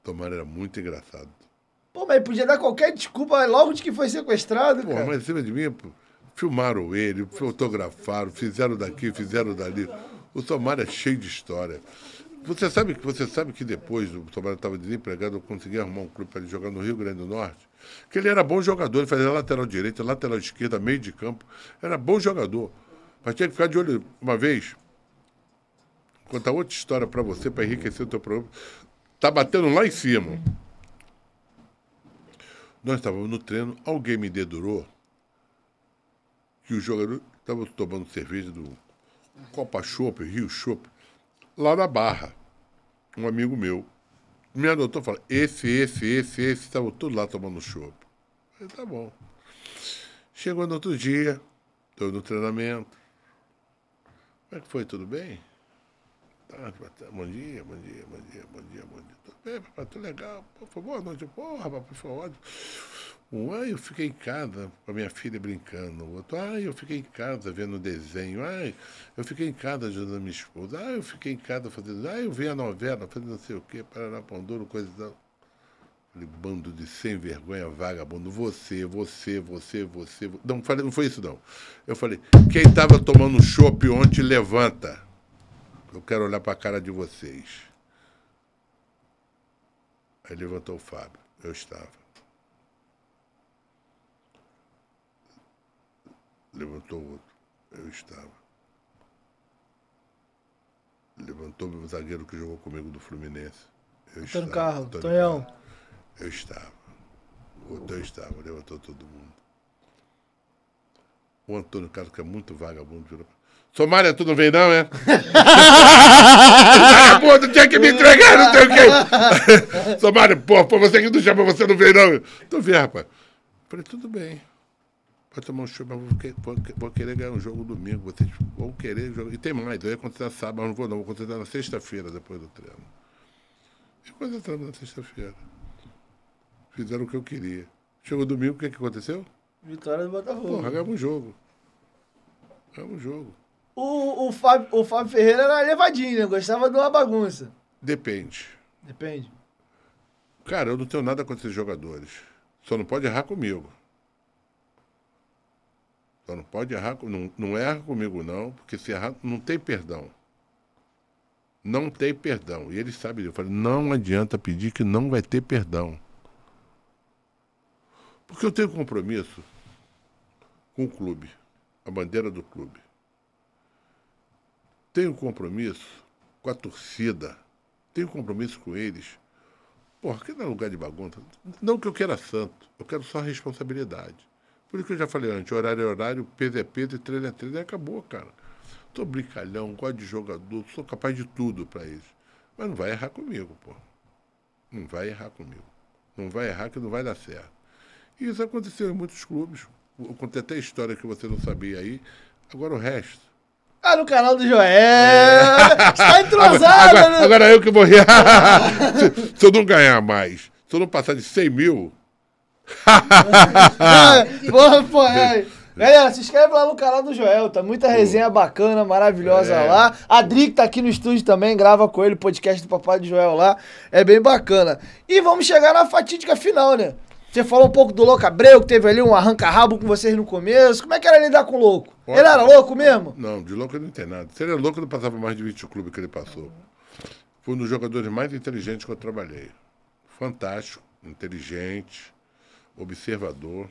Tomara era muito engraçado. Pô, mas podia dar qualquer desculpa logo de que foi sequestrado, Pô, cara. mas em cima de mim, pô, filmaram ele, fotografaram, fizeram daqui, fizeram dali. O Tomara é cheio de história. Você sabe que depois o Tomara estava desempregado, eu consegui arrumar um clube para ele jogar no Rio Grande do Norte. Que ele era bom jogador, ele fazia lateral direita, lateral esquerda, meio de campo. Era bom jogador. Mas tinha que ficar de olho uma vez. Vou contar outra história para você, para enriquecer o teu programa. Tá batendo lá em cima. Nós estávamos no treino, alguém me dedurou que o jogador estava tomando cerveja do Copa Chopp, Rio Chopp, lá na Barra. Um amigo meu me anotou e falou: esse, estavam todos lá tomando chopp. Eu falei: tá bom. Chegou no outro dia, estou no treinamento. Como é que foi? Tudo bem? Tá, bom dia. Tudo bem, papai, tudo legal. Pô, foi boa noite. Porra, papai, foi ótimo. Ai, eu fiquei em casa com a minha filha brincando. O outro: ai, eu fiquei em casa vendo desenho. Ai, eu fiquei em casa ajudando minha esposa. Ai, eu fiquei em casa fazendo. Ai, eu vi a novela, fazendo não sei o quê, Paraná, Pão Douro, coisa e tal. Falei: bando de sem vergonha, vagabundo. Você. Não foi isso, não. Eu falei: quem estava tomando chopp ontem, levanta. Eu quero olhar para a cara de vocês. Aí levantou o Fábio. Eu estava. Levantou o outro. Eu estava. Levantou o zagueiro que jogou comigo do Fluminense. Eu Antônio estava. Carlos, Tonhão. Eu estava. O outro eu estava. Levantou todo mundo. O Antônio Carlos, que é muito vagabundo, virou: Somália, tu não vem não, é? Vagabundo, tinha que me entregar, não sei o quê. Somália, pô, você que não chama, você não vem não. Tu vê, rapaz. Falei: tudo bem. Pode tomar um show, mas vou querer ganhar um jogo domingo. Vocês vão querer jogar. E tem mais, eu ia concentrar sábado, mas não vou não. Vou concentrar na sexta-feira, depois do treino. E concentramos na sexta-feira. Fizeram o que eu queria. Chegou domingo, o que aconteceu? Vitória do Botafogo. Porra, ganhamos um jogo. Ganhamos um jogo. O Fábio Ferreira era levadinho, né? Gostava de uma bagunça. Depende. Depende. Cara, eu não tenho nada contra esses jogadores. Só não pode errar comigo. Só não pode errar, não erra comigo não, porque se errar, não tem perdão. Não tem perdão. E eles sabem disso. Eu falei: não adianta pedir que não vai ter perdão. Porque eu tenho compromisso com o clube, a bandeira do clube. Tenho compromisso com a torcida. Tenho compromisso com eles. Porra, aqui não é lugar de bagunça. Não que eu queira santo, eu quero só responsabilidade. Por isso que eu já falei antes: horário é horário, peso é peso e treino é treino. E acabou, cara. Tô brincalhão, gosto de jogador, sou capaz de tudo pra eles. Mas não vai errar comigo, pô. Não vai errar comigo. Não vai errar que não vai dar certo. E isso aconteceu em muitos clubes. Eu contei até a história que você não sabia aí. Agora o resto. Ah, no canal do Joel. Está entrosado, né? Agora eu que vou rir. Se eu não ganhar mais, se eu não passar de 100 mil... Galera, se inscreve lá no canal do Joel, tá muita resenha bacana, maravilhosa lá. A Dri, que tá aqui no estúdio também, grava com ele o podcast do Papai do Joel lá, é bem bacana. E vamos chegar na fatídica final, né? Você falou um pouco do Louco Abreu, que teve ali um arranca-rabo com vocês no começo. Como é que era lidar com o louco? Ele era louco mesmo? Não, de louco ele não tem nada. Se ele é louco, ele não passava mais de 20 clubes que ele passou. Foi um dos jogadores mais inteligentes que eu trabalhei. Fantástico, inteligente, observador,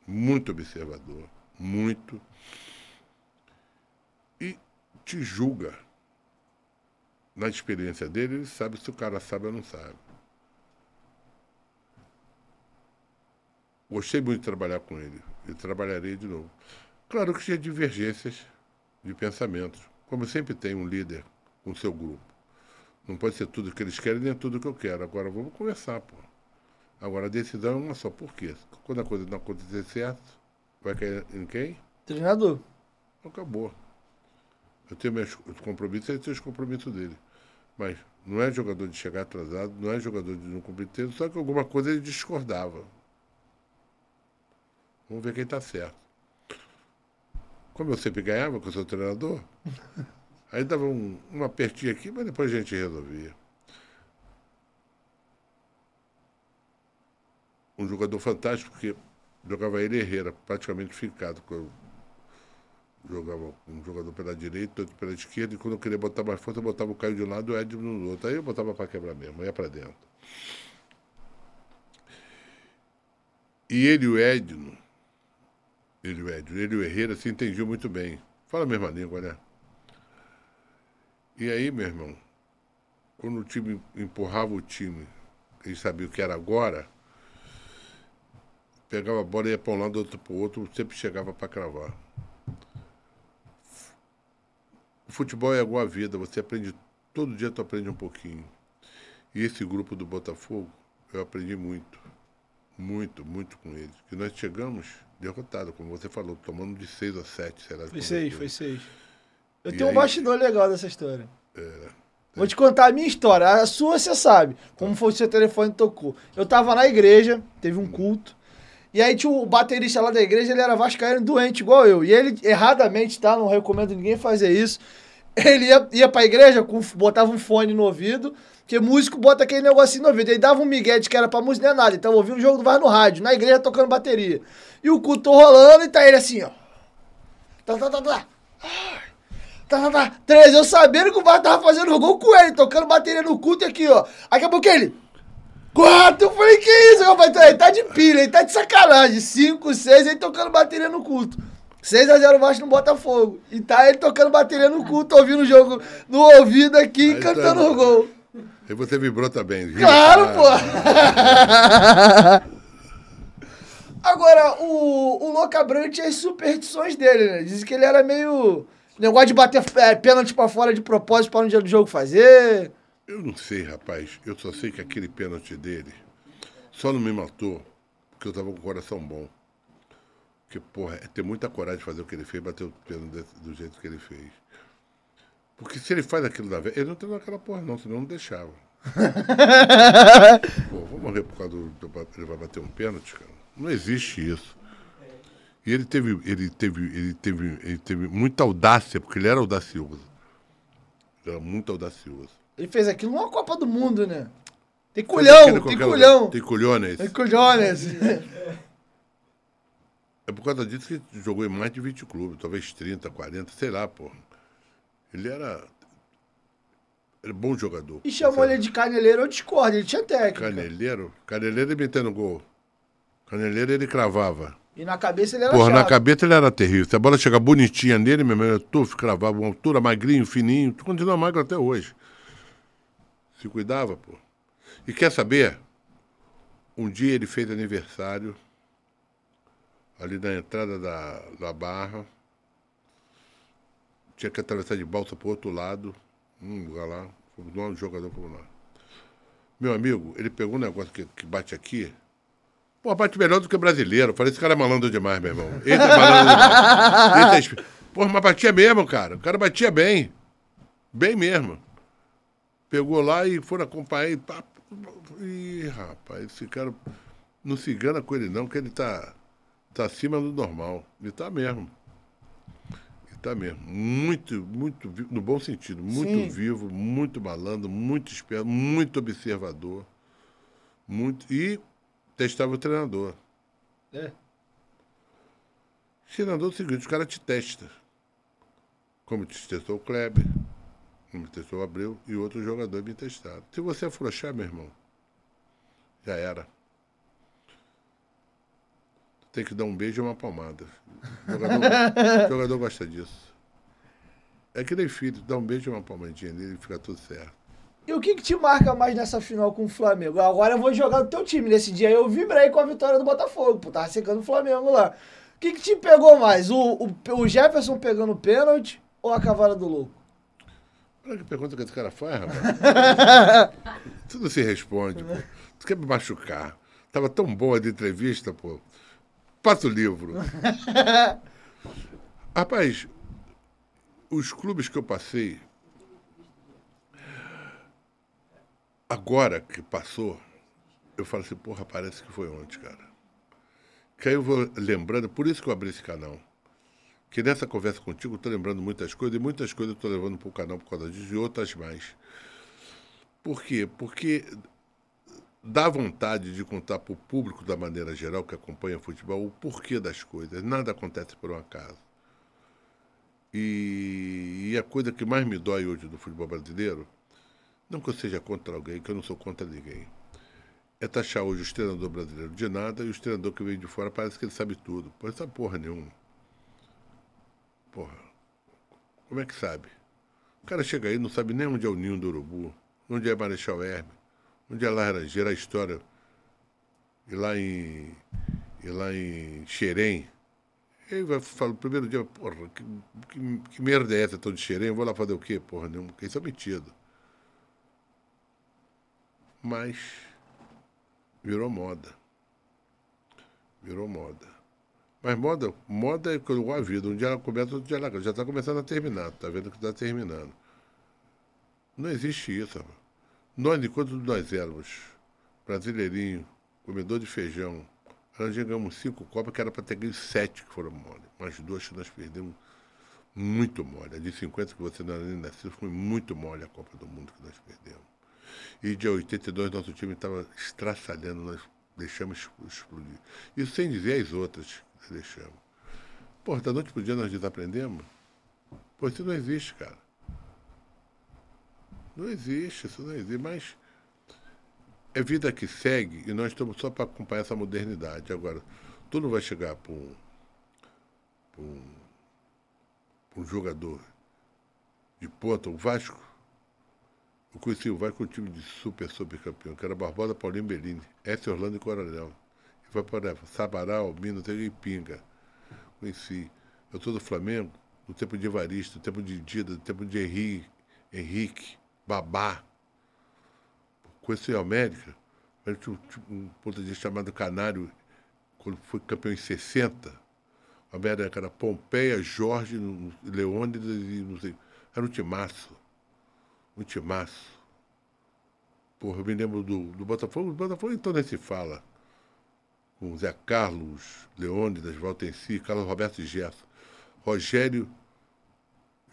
muito observador, muito. E te julga. Na experiência dele, ele sabe se o cara sabe ou não sabe. Gostei muito de trabalhar com ele. E trabalharei de novo. Claro que tinha divergências de pensamentos, como sempre tem um líder com seu grupo. Não pode ser tudo que eles querem, nem tudo que eu quero. Agora vamos conversar, pô. Agora a decisão é uma só. Por quê? Quando a coisa não acontecer certo, vai cair em quem? Treinador. Acabou. Eu tenho meus compromissos, ele tem os compromissos dele. Mas não é jogador de chegar atrasado, não é jogador de não cumprir tempo, só que alguma coisa ele discordava. Vamos ver quem tá certo. Como eu sempre ganhava com o seu treinador, aí dava um apertinho aqui, mas depois a gente resolvia. Um jogador fantástico, porque jogava ele Herrera, praticamente ficado. Jogava um jogador pela direita, outro pela esquerda, e quando eu queria botar mais força, eu botava o Caio de um lado e o Edno no outro. Aí eu botava para quebrar mesmo, ia para dentro. E ele e o Edno, ele e o Herrera se entendiam muito bem. Fala a mesma língua, né? E aí, meu irmão, quando o time empurrava o time, eles sabiam o que era agora, pegava a bola e ia para um lado, outro para o outro, sempre chegava para cravar. O futebol é igual a vida, você aprende, todo dia tu aprende um pouquinho. E esse grupo do Botafogo, eu aprendi muito, muito, muito com eles. Que nós chegamos derrotados, como você falou, tomando de 6 a 7, sei lá. Foi 6. Eu E tenho um aí- bastidor legal dessa história. Vou te contar a minha história. A sua você sabe. Como foi o seu telefone tocou. Eu tava na igreja, teve um culto. E aí tinha o baterista lá da igreja, ele era vascaíno doente, igual eu. E ele, erradamente, tá? Não recomendo ninguém fazer isso. Ele ia pra igreja, botava um fone no ouvido, porque músico bota aquele negocinho no ouvido. Ele dava um migué de que era pra música, não é nada. Então ouvia um jogo do VAR no rádio, na igreja tocando bateria. E o culto rolando e tá ele assim, ó. Tá. 13, eu sabendo que o VAR tava fazendo gol com ele, tocando bateria no culto e aqui, ó. Aí acabou que ele... 4, eu falei, que isso, rapaz? Ele tá de pilha, ele tá de sacanagem. 5, 6, ele tocando bateria no culto. 6-0 Vasco no Botafogo. E tá ele tocando bateria no culto, ouvindo o jogo no ouvido aqui e cantando o gol. E você vibrou também. Claro, pô! Agora, o Louca Branca tinha as superstições dele, né? Dizem que ele era meio... Negócio de bater pênalti pra fora de propósito pra no dia do jogo fazer. Eu não sei, rapaz. Eu só sei que aquele pênalti dele só não me matou porque eu tava com o coração bom. Porque, porra, é ter muita coragem de fazer o que ele fez, bater o pênalti do jeito que ele fez. Porque se ele faz aquilo da vez, ele não treinou aquela porra não, senão não deixava. Pô, vou morrer por causa ele vai bater um pênalti, cara. Não existe isso. E ele teve muita audácia, porque ele era audacioso. Ele era muito audacioso. Ele fez aquilo numa Copa do Mundo, né? Tem culhão. Tem culhões. Tem culhões. É por causa disso que ele jogou em mais de 20 clubes, talvez 30, 40, sei lá, pô. Ele era bom jogador. E chamou ele de caneleiro, eu discordo, ele tinha técnica. Caneleiro ele metendo gol. Caneleiro ele cravava. E na cabeça ele era Porra, chato. na cabeça ele era terrível. Se a bola chega bonitinha nele, meu irmão, tu cravava uma altura, magrinho, fininho, tu continua magro até hoje. Se cuidava, pô. E quer saber? Um dia ele fez aniversário ali na entrada da Barra. Tinha que atravessar de balsa pro outro lado. Lugar lá. Fomos lá, um jogador como lá. Meu amigo, ele pegou um negócio que bate aqui. Pô, bate melhor do que o brasileiro. Falei, esse cara é malandro demais, meu irmão. Esse é malandro demais. Porra, mas batia mesmo, cara. O cara batia bem. Bem mesmo. Pegou lá e foram acompanhar e pá. Ih, rapaz, esse cara não se engana com ele não, que ele tá acima do normal. Ele tá mesmo. Ele tá mesmo. Muito, muito, no bom sentido, muito Sim. vivo, muito malandro, muito esperto, muito observador. Muito. E testava o treinador. É. O treinador é o seguinte, os caras te testam. Como te testou o Kleber, como te testou o Abreu e outros jogadores me testaram. Se você afrouxar, meu irmão, já era. Tem que dar um beijo e uma palmada. O jogador gosta disso. É que nem filho, dá um beijo e uma palmadinha nele e fica tudo certo. E o que te marca mais nessa final com o Flamengo? Agora eu vou jogar no teu time. Nesse dia eu vibrei com a vitória do Botafogo, pô. Tava secando o Flamengo lá. O que te pegou mais? O Jefferson pegando o pênalti ou a cavalo do louco? Olha que pergunta que esse cara faz, rapaz. Tudo se responde, pô. Tu quer me machucar? Tava tão boa de entrevista, pô. Passa o livro. Rapaz, os clubes que eu passei, agora que passou, eu falo assim, porra, parece que foi ontem, cara. Que aí eu vou lembrando, por isso que eu abri esse canal. Que nessa conversa contigo eu tô lembrando muitas coisas, e muitas coisas eu tô levando pro canal por causa disso, e outras mais. Por quê? Porque dá vontade de contar para o público, da maneira geral, que acompanha futebol, o porquê das coisas. Nada acontece por um acaso. E a coisa que mais me dói hoje do futebol brasileiro, não que eu seja contra alguém, que eu não sou contra ninguém, é taxar hoje os treinadores brasileiros de nada e os treinadores que vêm de fora parece que ele sabe tudo. Pô, não sabe porra nenhuma. Porra, como é que sabe? O cara chega aí e não sabe nem onde é o ninho do urubu, onde é Marechal Hermes, onde é Laranjeira, a história. E lá em Xerém. Ele vai falar no primeiro dia, porra, que merda é essa, tô de Xerém? Eu vou lá fazer o quê? Porra nenhuma, porque isso é metido. Mas virou moda. Virou moda. Mas moda é igual a vida. Um dia ela começa, outro dia ela já está começando a terminar. Tá vendo que está terminando. Não existe isso, rapaz. Nós, enquanto nós éramos brasileirinho, comedor de feijão, nós chegamos 5 Copas, que era para ter ganho 7 que foram mole. Mas 2 que nós perdemos muito mole. A de 50 que você não era nem nascido, foi muito mole a Copa do Mundo que nós perdemos. E de 82 nosso time estava estraçalhando, nós deixamos explodir. Isso sem dizer as outras que nós deixamos. Porra, da noite pro dia nós desaprendemos? Pô, isso não existe, cara. Não existe, isso não existe, mas é vida que segue e nós estamos só para acompanhar essa modernidade. Agora, tu não vai chegar para um jogador de ponta, o Vasco. Eu conheci o Vasco com um time de super campeão, que era Barbosa, Paulinho Bellini, S. Orlando e Coronel. E foi para Sabará, Albino, e Pinga. Conheci. Eu sou do Flamengo, no tempo de Evaristo, no tempo de Dida, no tempo de Henrique, Babá. Conheci o América, mas tinha um ponto de vista chamado Canário, quando foi campeão em 60. O América era Pompeia, Jorge, Leônidas e não sei. Era um timaço. Um timaço. Porra, eu me lembro do Botafogo. O Botafogo então nem se fala. Com Zé Carlos, Leônidas, Valtenci, Carlos Roberto e Gerson. Rogério,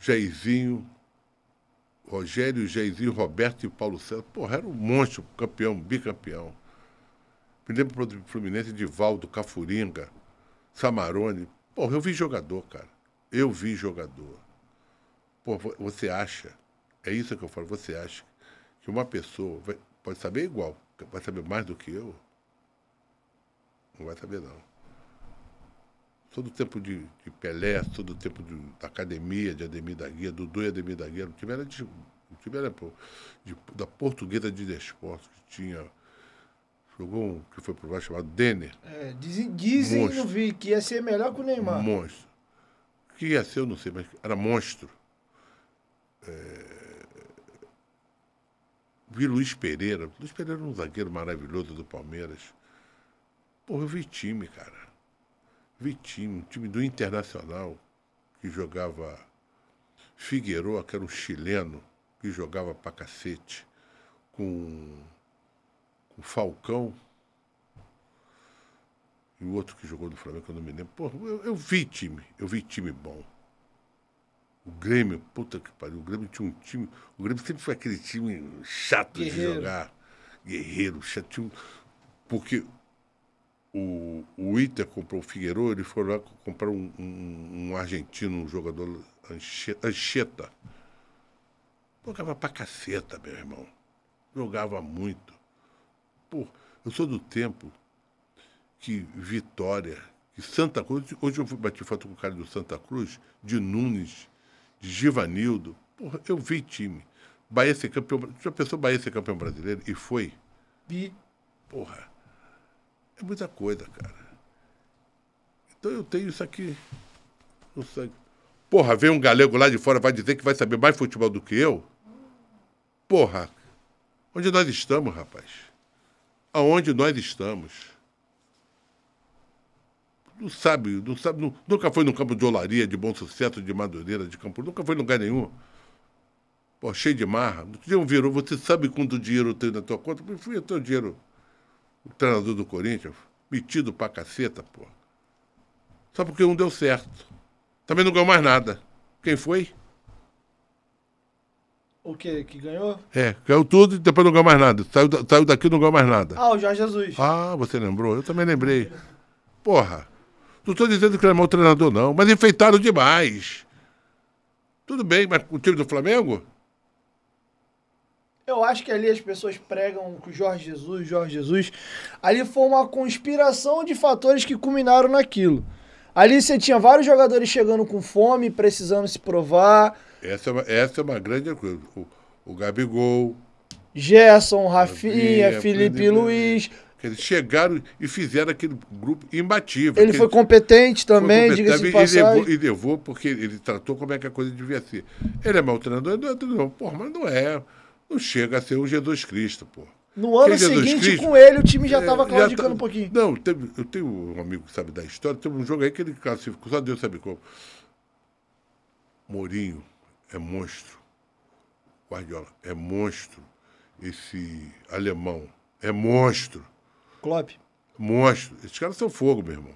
Jairzinho, Roberto e Paulo César. Porra, era um monstro, campeão, bicampeão. Me lembro do Fluminense de Valdo, Cafuringa, Samarone. Porra, eu vi jogador, cara. Eu vi jogador. Porra, você acha, é isso que eu falo, você acha que uma pessoa pode saber igual, vai saber mais do que eu? Não vai saber, não. Sou do tempo de Pelé, sou do tempo da academia, de Ademir da Guia, Dudu e Ademir da Guia. O time era da Portuguesa de Desportos, que tinha. Jogou um que foi pro Vasco chamado Denner. É, dizem não vi, que ia ser melhor que o Neymar. Monstro. O que ia ser, eu não sei, mas era monstro. Vi Luiz Pereira. Luiz Pereira era um zagueiro maravilhoso do Palmeiras. Porra, eu vi time, cara. Vi time, um time do Internacional, que jogava Figueroa, que era um chileno, que jogava pra cacete, com Falcão, e o outro que jogou no Flamengo, que eu não me lembro. Porra, eu vi time bom. O Grêmio, puta que pariu, o Grêmio tinha um time, o Grêmio sempre foi aquele time chato de jogar, guerreiro, chato, porque o Inter comprou o Figueiredo, ele foi lá comprar um argentino, um jogador, Ancheta. Jogava pra caceta, meu irmão. Jogava muito. Pô, eu sou do tempo que Vitória, que Santa Cruz, hoje eu bati foto com o cara do Santa Cruz, de Nunes, de Givanildo. Porra, eu vi time. Bahia ser campeão. Já pensou Bahia ser campeão brasileiro? E foi. Vi. Porra. É muita coisa, cara. Então eu tenho isso aqui. Não sei. Porra, vem um galego lá de fora, vai dizer que vai saber mais futebol do que eu? Porra, onde nós estamos, rapaz? Aonde nós estamos? Não sabe, nunca foi no campo de Olaria, de Bom Sucesso, de Madureira, de Campo, nunca foi em lugar nenhum. Pô, cheio de marra. No dia virou, você sabe quanto dinheiro tem na tua conta? Eu fui até o dinheiro. O treinador do Corinthians, metido pra caceta, pô. Só porque não deu certo. Também não ganhou mais nada. Quem foi? O quê? Que ganhou? Caiu tudo e depois não ganhou mais nada. Saiu daqui e não ganhou mais nada. Ah, o Jorge Jesus. Ah, você lembrou? Eu também lembrei. Porra. Não estou dizendo que ele é mau treinador, não. Mas enfeitaram demais. Tudo bem, mas o time do Flamengo? Eu acho que ali as pessoas pregam que o Jorge Jesus. Ali foi uma conspiração de fatores que culminaram naquilo. Ali você tinha vários jogadores chegando com fome, precisando se provar. Essa é uma grande coisa. O Gabigol. Gerson, Rafinha, Felipe Luiz. Eles chegaram e fizeram aquele grupo imbatível. Ele foi competente também, diga-se de passagem. E levou porque ele tratou como é que a coisa devia ser. Ele é mau treinador? Não é treinador. Porra, mas não é. Não chega a ser o Jesus Cristo, pô. No ano seguinte, com ele, o time já estava claudicando um pouquinho. Não, eu tenho um amigo que sabe da história, tem um jogo aí que ele classificou, só Deus sabe como. Mourinho é monstro. Guardiola é monstro. Esse alemão é monstro. Klopp. Monstro. Esses caras são fogo, meu irmão.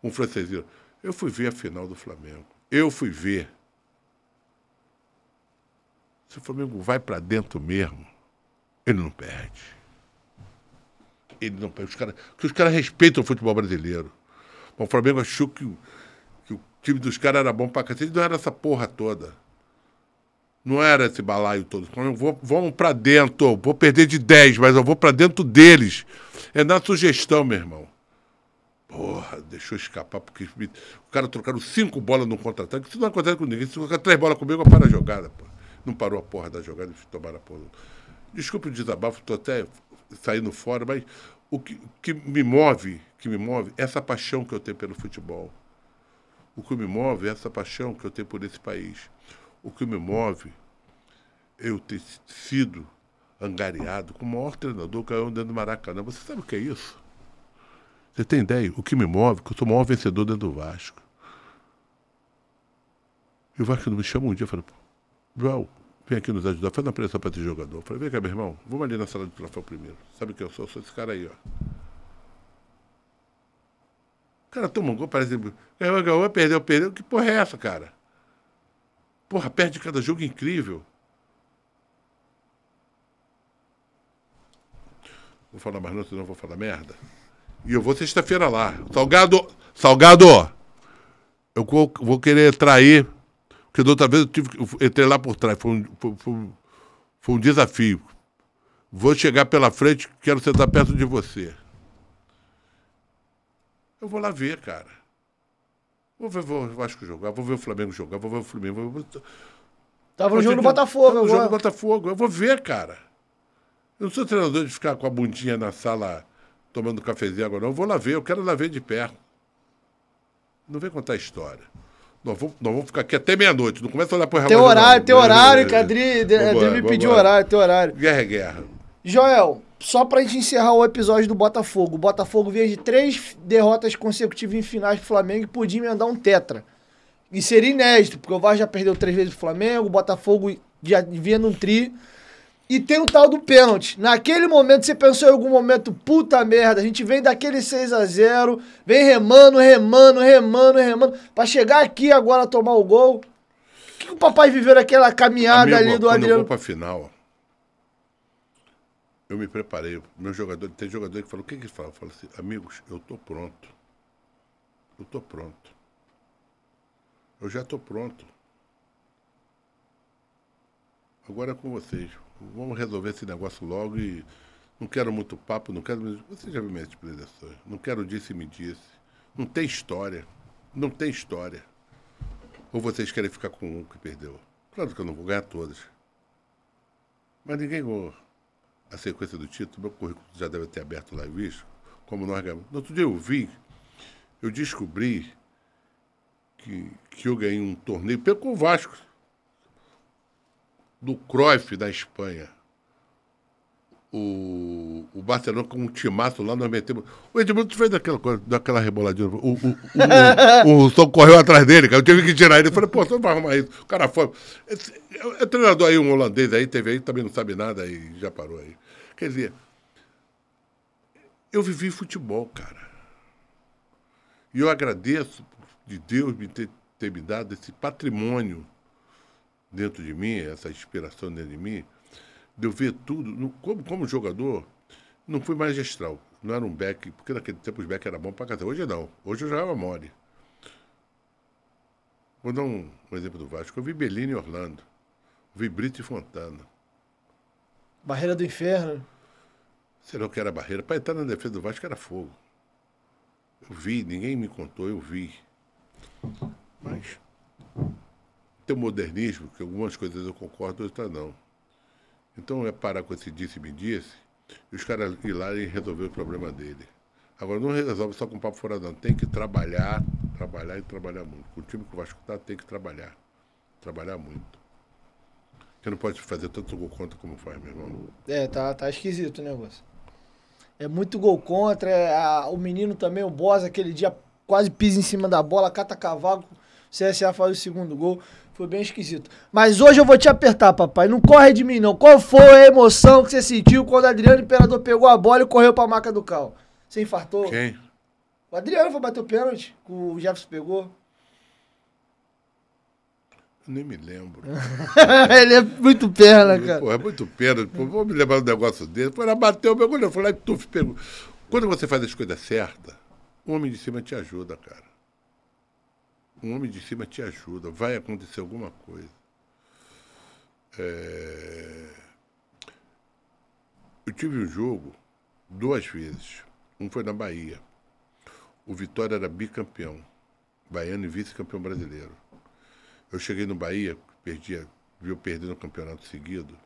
Um francesinho. Eu fui ver a final do Flamengo. Eu fui ver. Se o Flamengo vai pra dentro mesmo, ele não perde. Ele não perde. Os caras respeitam o futebol brasileiro. O Flamengo achou que o time dos caras era bom pra cacete. Não era essa porra toda. Não era esse balaio todo. Vamos pra dentro. Vou perder de 10, mas eu vou pra dentro deles. É na sugestão, meu irmão. Porra, deixou escapar, porque o cara trocaram 5 bolas no contra-ataque. Isso não acontece com ninguém. Se trocar 3 bolas comigo, eu paro a jogada, pô. Não parou a porra da jogada e tomaram a porra. Desculpe o desabafo, estou até saindo fora, mas o que me move é essa paixão que eu tenho pelo futebol. O que me move é essa paixão que eu tenho por esse país. O que me move é eu ter sido angariado como o maior treinador que caiu dentro do Maracanã. Você sabe o que é isso? Você tem ideia? O que me move é que eu sou o maior vencedor dentro do Vasco. E o Vasco não me chama um dia e fala, João, vem aqui nos ajudar, faz uma pressão para esse jogador. Eu falei, vem cá, meu irmão, vamos ali na sala de troféu primeiro. Sabe quem eu sou? Eu sou esse cara aí, ó. O cara toma um gol, parece... Ganhou, perdeu. Que porra é essa, cara? Porra, perde cada jogo incrível. Vou falar mais não, senão eu vou falar merda. E eu vou sexta-feira lá. Salgado, eu vou querer trair... Porque da outra vez eu entrei lá por trás, foi um desafio. Vou chegar pela frente, quero sentar perto de você. Eu vou lá ver, cara. Vou ver o Vasco jogar, vou ver o Flamengo jogar, vou ver o Flamengo. Tava no jogo do Botafogo agora. No jogo do Botafogo, eu vou ver, cara. Eu não sou treinador de ficar com a bundinha na sala tomando cafezinho agora, não. Eu vou lá ver, eu quero lá ver de perto. Não vem contar história. Nós vamos ficar aqui até meia-noite. Não começa a olhar pro relógio. Tem horário, que a Adri me pediu horário, tem horário. Guerra é guerra. Joel, só pra gente encerrar o episódio do Botafogo. O Botafogo vinha de 3 derrotas consecutivas em finais pro Flamengo e podia emendar um tetra. E seria inédito, porque o Vasco já perdeu 3 vezes pro Flamengo, o Botafogo já vinha num tri. E tem o tal do pênalti. Naquele momento, você pensou em algum momento, puta merda, a gente vem daquele 6-0, vem remando, pra chegar aqui agora tomar o gol. O que o papai viveu naquela caminhada ali do Adriano? Quando eu vou pra final, eu me preparei. Tem jogador que falou, o que ele fala? Eu falo assim, amigos, eu tô pronto. Eu já tô pronto. Agora é com vocês. Vamos resolver esse negócio logo e não quero muito papo, não quero... Você já viu minhas expressões. Não quero disse-me disse. Não tem história. Ou vocês querem ficar com um que perdeu? Claro que eu não vou ganhar todas. Mas ninguém ganhou a sequência do título. Meu currículo já deve ter aberto lá e visto. Como nós ganhamos. No outro dia eu descobri que eu ganhei um torneio com o Vasco. Do Cruyff da Espanha. o Barcelona com um timaço lá, nós metemos. O Edmundo fez daquela reboladinha. O Russell correu atrás dele, cara. Eu tive que tirar ele. Eu falei, pô, você não vai arrumar isso. O cara foi. É treinador aí, um holandês aí, teve aí, também não sabe nada e já parou aí. Quer dizer, eu vivi futebol, cara. E eu agradeço de Deus ter me dado esse patrimônio dentro de mim, essa inspiração dentro de mim, de eu ver tudo. Como jogador, não fui magistral. Não era um back, porque naquele tempo os back era bom pra casa. Hoje não. Hoje eu jogava mole. Vou dar um exemplo do Vasco. Eu vi Bellini e Orlando. Eu vi Brito e Fontana. Barreira do Inferno. Sei lá o que era barreira. Para entrar na defesa do Vasco era fogo. Eu vi, ninguém me contou, eu vi. Mas tem o modernismo, que algumas coisas eu concordo, outras não. Então é parar com esse disse-me-disse e os caras ir lá e resolver o problema dele. Agora não resolve só com papo fora não. Tem que trabalhar e trabalhar muito. O time que o Vasco tá tem que trabalhar. Trabalhar muito. Você não pode fazer tanto gol contra como faz, meu irmão. Tá esquisito o negócio. É muito gol contra, o menino também, o Boss, aquele dia quase pisa em cima da bola, cata cavalo, o CSA faz o segundo gol, foi bem esquisito. Mas hoje eu vou te apertar, papai, não corre de mim não. Qual foi a emoção que você sentiu quando o Adriano Imperador pegou a bola e correu pra maca do Cal? Você infartou? Quem? O Adriano foi bater o pênalti, que o Jefferson pegou. Eu nem me lembro. Ele é muito perna, cara. Pô, é muito perna. Pô, vou me lembrar do negócio dele. Foi lá, bateu o meu goleiro. Foi lá e tuf, pegou. Quando você faz as coisas certas, o homem de cima te ajuda, cara. Um homem de cima te ajuda. Vai acontecer alguma coisa. Eu tive um jogo 2 vezes. Um foi na Bahia. O Vitória era bicampeão. Baiano e vice-campeão brasileiro. Eu cheguei no Bahia, viu perder no campeonato seguido,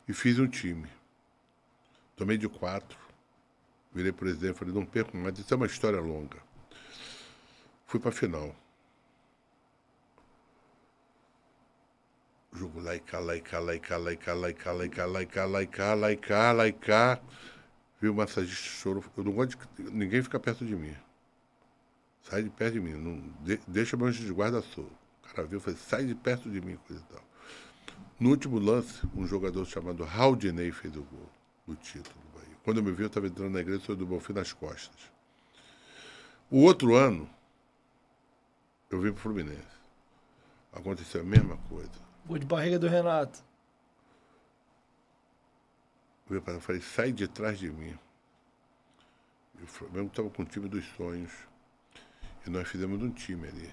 e fiz um time. Tomei de 4, virei presidente, falei, não perco mais, isso é uma história longa. Fui pra final. Jogo lá e cá, lá e cá, lá e cá, lá e cá, lá e cá, lá e cá, lá e cá, lá e cá, lá e cá, lá e cá. Vi o massagista chorou. Eu não gosto de ninguém ficar perto de mim. Sai de perto de mim, não, deixa meu anjo de guarda solto. O cara viu e falou, sai de perto de mim, coisa e tal. No último lance, um jogador chamado Raudinei fez o gol do título do Bahia. Quando eu me vi, eu estava entrando na igreja, sou do Bonfim nas costas. O outro ano, eu vim pro Fluminense. Aconteceu a mesma coisa. Gol de barriga do Renato. Eu falei, sai de trás de mim. E o Flamengo estava com o time dos sonhos. E nós fizemos um time ali.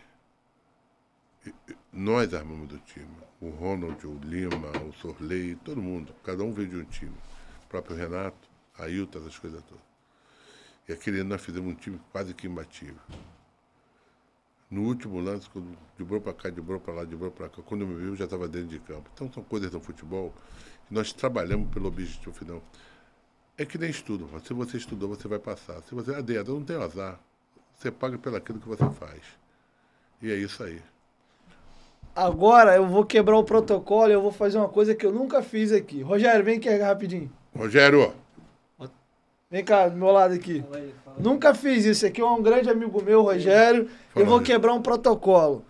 Nós armamos do time. O Ronald, o Lima, o Sorley, todo mundo. Cada um veio de um time. O próprio Renato, a Ailton, essas coisas todas. E aquele ano nós fizemos um time quase que imbatível. No último lance, quando debrou para cá, debrou para lá, debrou para cá, quando eu me vi, eu já estava dentro de campo. Então são coisas do futebol que nós trabalhamos pelo objetivo final. É que nem estudo. Se você estudou, você vai passar. Se você eu não tenho azar. Você paga pelo aquilo que você faz. E é isso aí. Agora eu vou quebrar o protocolo e eu vou fazer uma coisa que eu nunca fiz aqui. Rogério, vem aqui rapidinho. Rogério! Vem cá, do meu lado aqui. Fala aí. Nunca fiz isso. Aqui é um grande amigo meu, Rogério. Eu vou quebrar um protocolo.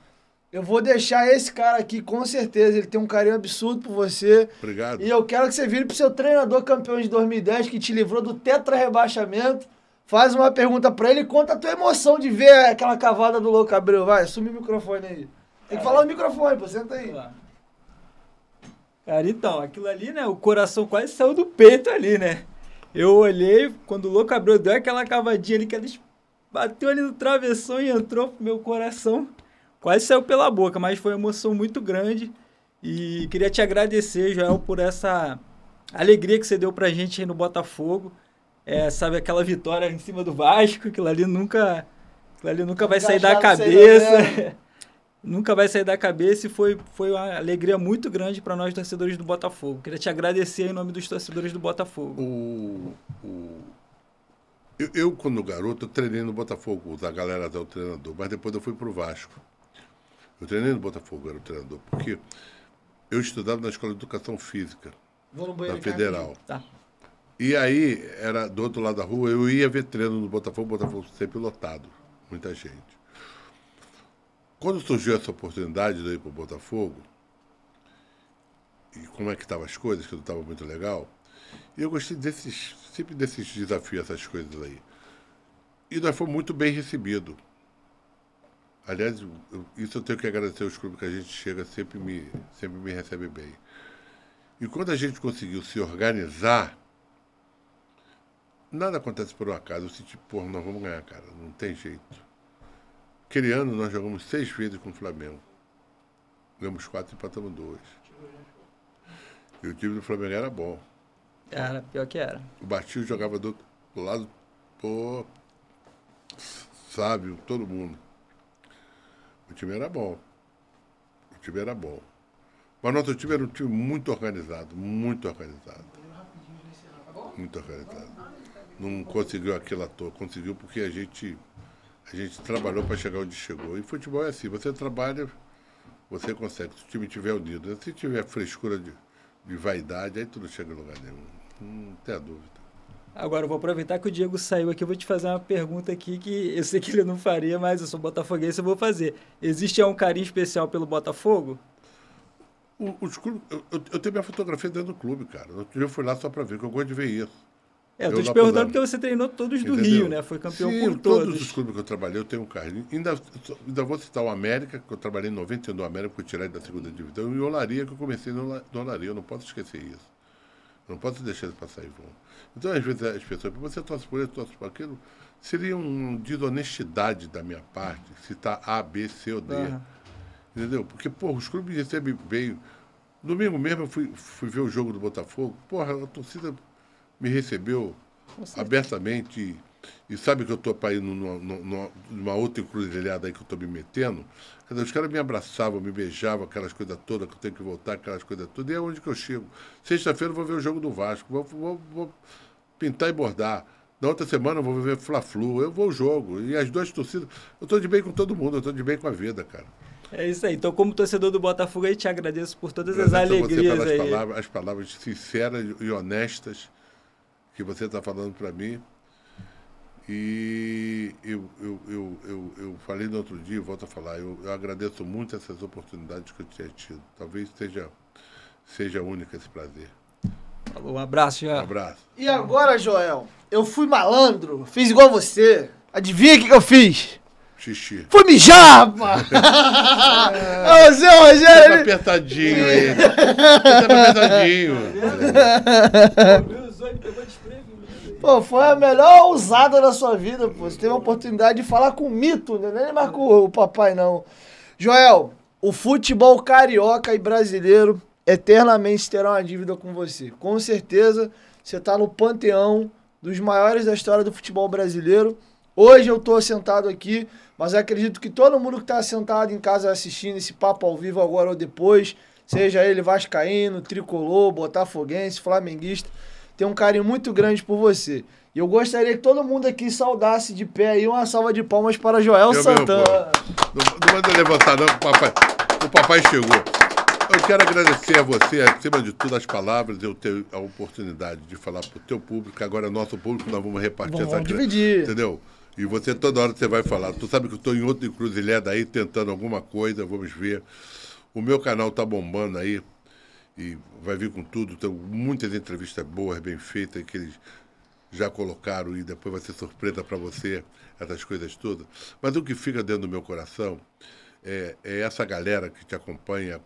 Eu vou deixar esse cara aqui, com certeza. Ele tem um carinho absurdo por você. Obrigado. E eu quero que você vire pro seu treinador campeão de 2010, que te livrou do tetra-rebaixamento. Faz uma pergunta pra ele e conta a tua emoção de ver aquela cavada do Louco Abreu. Vai, assume o microfone aí. Tem que falar no microfone, pô, senta aí. Cara, então, aquilo ali, né, o coração quase saiu do peito ali, né? Eu olhei, quando o Louco Abreu deu aquela cavadinha ali, que ele bateu ali no travessão e entrou pro meu coração. Quase saiu pela boca, mas foi uma emoção muito grande. E queria te agradecer, Joel, por essa alegria que você deu pra gente aí no Botafogo. Sabe, aquela vitória em cima do Vasco, aquilo ali nunca vai sair da cabeça. Nunca vai sair da cabeça e foi uma alegria muito grande para nós, torcedores do Botafogo. Queria te agradecer em nome dos torcedores do Botafogo. Eu quando garoto, eu treinei no Botafogo, a galera era o treinador, mas depois eu fui pro Vasco. Eu treinei no Botafogo, era o treinador, porque eu estudava na Escola de Educação Física, na Federal. Tá. E aí, era do outro lado da rua, eu ia ver treino no Botafogo, o Botafogo sempre lotado, muita gente. Quando surgiu essa oportunidade de ir para o Botafogo, e como é que estavam as coisas, que não estava muito legal, e eu gostei sempre desses desafios, essas coisas aí. E nós fomos muito bem recebidos. Aliás, isso eu tenho que agradecer aos clubes que a gente chega, sempre me recebe bem. E quando a gente conseguiu se organizar, nada acontece por um acaso. Eu senti, pô, nós vamos ganhar, cara, não tem jeito. Aquele ano nós jogamos 6 vezes com o Flamengo. Ganhamos 4 e empatamos 2. E o time do Flamengo era bom. Era, pior que era. O Batil jogava do lado, pô, sábio, todo mundo. O time era bom. O time era bom. Mas nosso time era um time muito organizado, muito organizado. Muito organizado. Não conseguiu aquilo à toa, conseguiu porque a gente trabalhou para chegar onde chegou. E futebol é assim, você trabalha, você consegue. Se o time estiver unido, se tiver frescura de vaidade, aí tu não chega em lugar nenhum. Não tem dúvida. Agora, eu vou aproveitar que o Diego saiu aqui, eu vou te fazer uma pergunta aqui que eu sei que ele não faria, mas eu sou botafoguense, eu vou fazer. Existe um carinho especial pelo Botafogo? Os clubes, eu tenho minha fotografia dentro do clube, cara. Outro dia eu fui lá só para ver, que eu gosto de ver isso. Eu tô te perguntando porque você treinou todos do Rio, né? Foi campeão Sim, por todos. Todos os clubes que eu trabalhei, eu tenho um carinho. Ainda vou citar o América, que eu trabalhei em 91 no América, fui tirado da segunda divisão, e o Olaria, que eu comecei no Olaria. Eu não posso esquecer isso. Eu não posso deixar isso passar em vão. Então, às vezes, as pessoas, você torce por isso, torce por aquilo, seria uma desonestidade da minha parte citar A, B, C ou D. Uhum. Entendeu? Porque, pô, os clubes recebem bem. Domingo mesmo eu fui ver o jogo do Botafogo. Porra, a torcida me recebeu abertamente e sabe que eu estou para ir numa outra encruzilhada aí que eu estou me metendo. Quer dizer, os caras me abraçavam, me beijavam, aquelas coisas todas, que eu tenho que voltar, aquelas coisas todas. E é onde que eu chego. Sexta-feira eu vou ver o jogo do Vasco, vou pintar e bordar. Na outra semana eu vou ver Fla-Flu, eu vou ao jogo. E as duas torcidas, eu estou de bem com todo mundo, eu estou de bem com a vida, cara. É isso aí. Então, como torcedor do Botafogo, eu te agradeço por todas as alegrias aí. As palavras sinceras e honestas que você está falando para mim. E eu falei no outro dia, volto a falar, eu agradeço muito essas oportunidades que eu tinha tido. Talvez seja única esse prazer. Um abraço, Joel. Um abraço. E agora, Joel, eu fui malandro, fiz igual você. Adivinha o que eu fiz? Xixi. Fui mijar, rapaz! Ô, seu Rogério! Tava apertadinho aí. Tava apertadinho. Pô, foi a melhor ousada da sua vida, pô. Você teve a oportunidade de falar com o mito, né? Nem marcou o papai, não. Joel, o futebol carioca e brasileiro eternamente terá uma dívida com você. Com certeza, você tá no panteão dos maiores da história do futebol brasileiro. Hoje eu tô sentado aqui, mas eu acredito que todo mundo que tá sentado em casa assistindo esse papo ao vivo agora ou depois, seja ele vascaíno, tricolor, botafoguense, flamenguista, tem um carinho muito grande por você. E eu gostaria que todo mundo aqui saudasse de pé aí uma salva de palmas para Joel Santana. Não manda levantar não, o papai chegou. Eu quero agradecer a você, acima de tudo, as palavras, eu ter a oportunidade de falar para o teu público, agora é nosso público, nós vamos repartir essa grana. Dividir. Entendeu? E você, toda hora você vai falar. Tu sabe que eu estou em outra encruzilhada aí, tentando alguma coisa, vamos ver. O meu canal tá bombando aí, e vai vir com tudo. Tem muitas entrevistas boas, bem feitas, que eles já colocaram, e depois vai ser surpresa para você, essas coisas todas. Mas o que fica dentro do meu coração é essa galera que te acompanha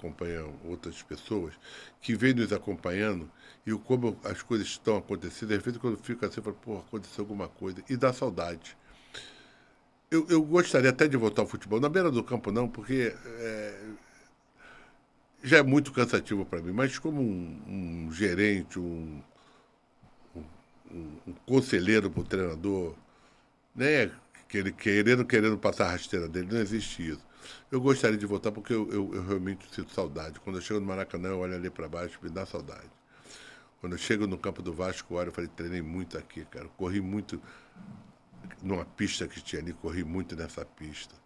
outras pessoas, que vem nos acompanhando, e como as coisas estão acontecendo, às vezes quando eu fico assim, eu falo, pô, aconteceu alguma coisa, e dá saudade. Eu gostaria até de voltar ao futebol, na beira do campo não, porque já é muito cansativo para mim, mas como um gerente, um conselheiro para o treinador, né, querendo passar a rasteira dele, não existe isso. Eu gostaria de voltar porque eu realmente sinto saudade. Quando eu chego no Maracanã, eu olho ali para baixo e me dá saudade. Quando eu chego no campo do Vasco, eu falei, treinei muito aqui, cara. Corri muito numa pista que tinha ali, corri muito nessa pista.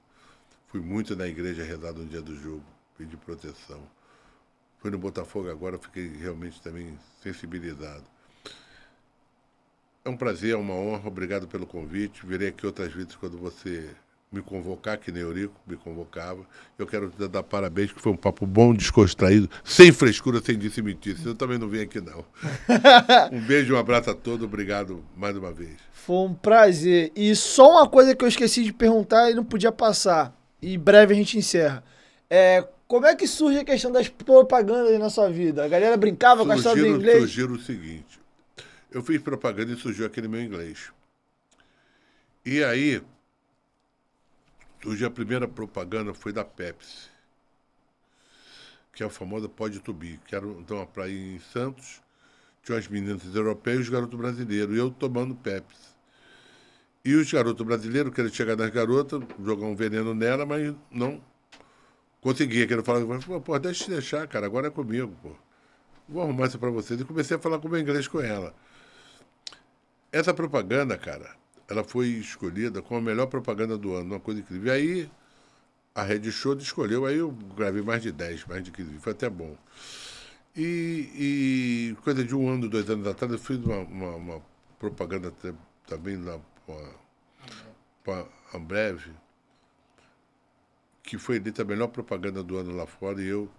Fui muito na igreja rezar no dia do jogo, pedi proteção. Fui no Botafogo agora, fiquei realmente também sensibilizado. É um prazer, é uma honra. Obrigado pelo convite. Virei aqui outras vezes quando você me convocar, que nem Eurico me convocava. Eu quero te dar parabéns, que foi um papo bom, descontraído, sem frescura, sem disse e mentir. Eu também não vim aqui, não. Um beijo e um abraço a todos. Obrigado mais uma vez. Foi um prazer. E só uma coisa que eu esqueci de perguntar e não podia passar. E em breve a gente encerra. Como é que surge a questão das propagandas aí na sua vida? A galera brincava com a história do inglês? Surgiram o seguinte. Eu fiz propaganda e surgiu aquele meu inglês. E aí, surgiu a primeira propaganda, foi da Pepsi, que é a famosa Pode To Be, que era uma praia em Santos, tinha umas meninas europeias e os garotos brasileiros, e eu tomando Pepsi. E os garotos brasileiros queriam chegar nas garotas, jogar um veneno nela, mas não conseguia. Quero falar, pô, deixa eu deixar, cara, agora é comigo, pô. Vou arrumar isso pra vocês. E comecei a falar com o meu inglês com ela. Essa propaganda, cara, ela foi escolhida como a melhor propaganda do ano, uma coisa incrível. E aí, a Rede Show escolheu, aí eu gravei mais de 10, mais de 15, foi até bom. E coisa de 1 ano, 2 anos atrás, eu fiz uma propaganda também lá para a Ambev, que foi eleita a melhor propaganda do ano lá fora, e eu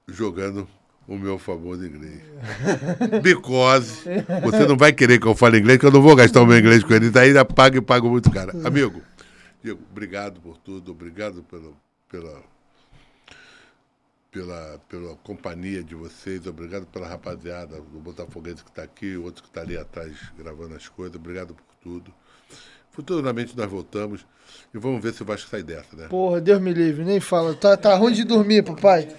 jogando o meu famoso inglês. Because você não vai querer que eu fale inglês, que eu não vou gastar o meu inglês com ele. Daí pago e pago muito caro. Amigo, Diego, obrigado por tudo. Obrigado pela companhia de vocês. Obrigado pela rapaziada do Botafoguense que está aqui, o outro que está ali atrás gravando as coisas. Obrigado por tudo. Futuramente nós voltamos e vamos ver se o Vasco sai dessa, né? Porra, Deus me livre, nem fala. Tá ruim de dormir, papai.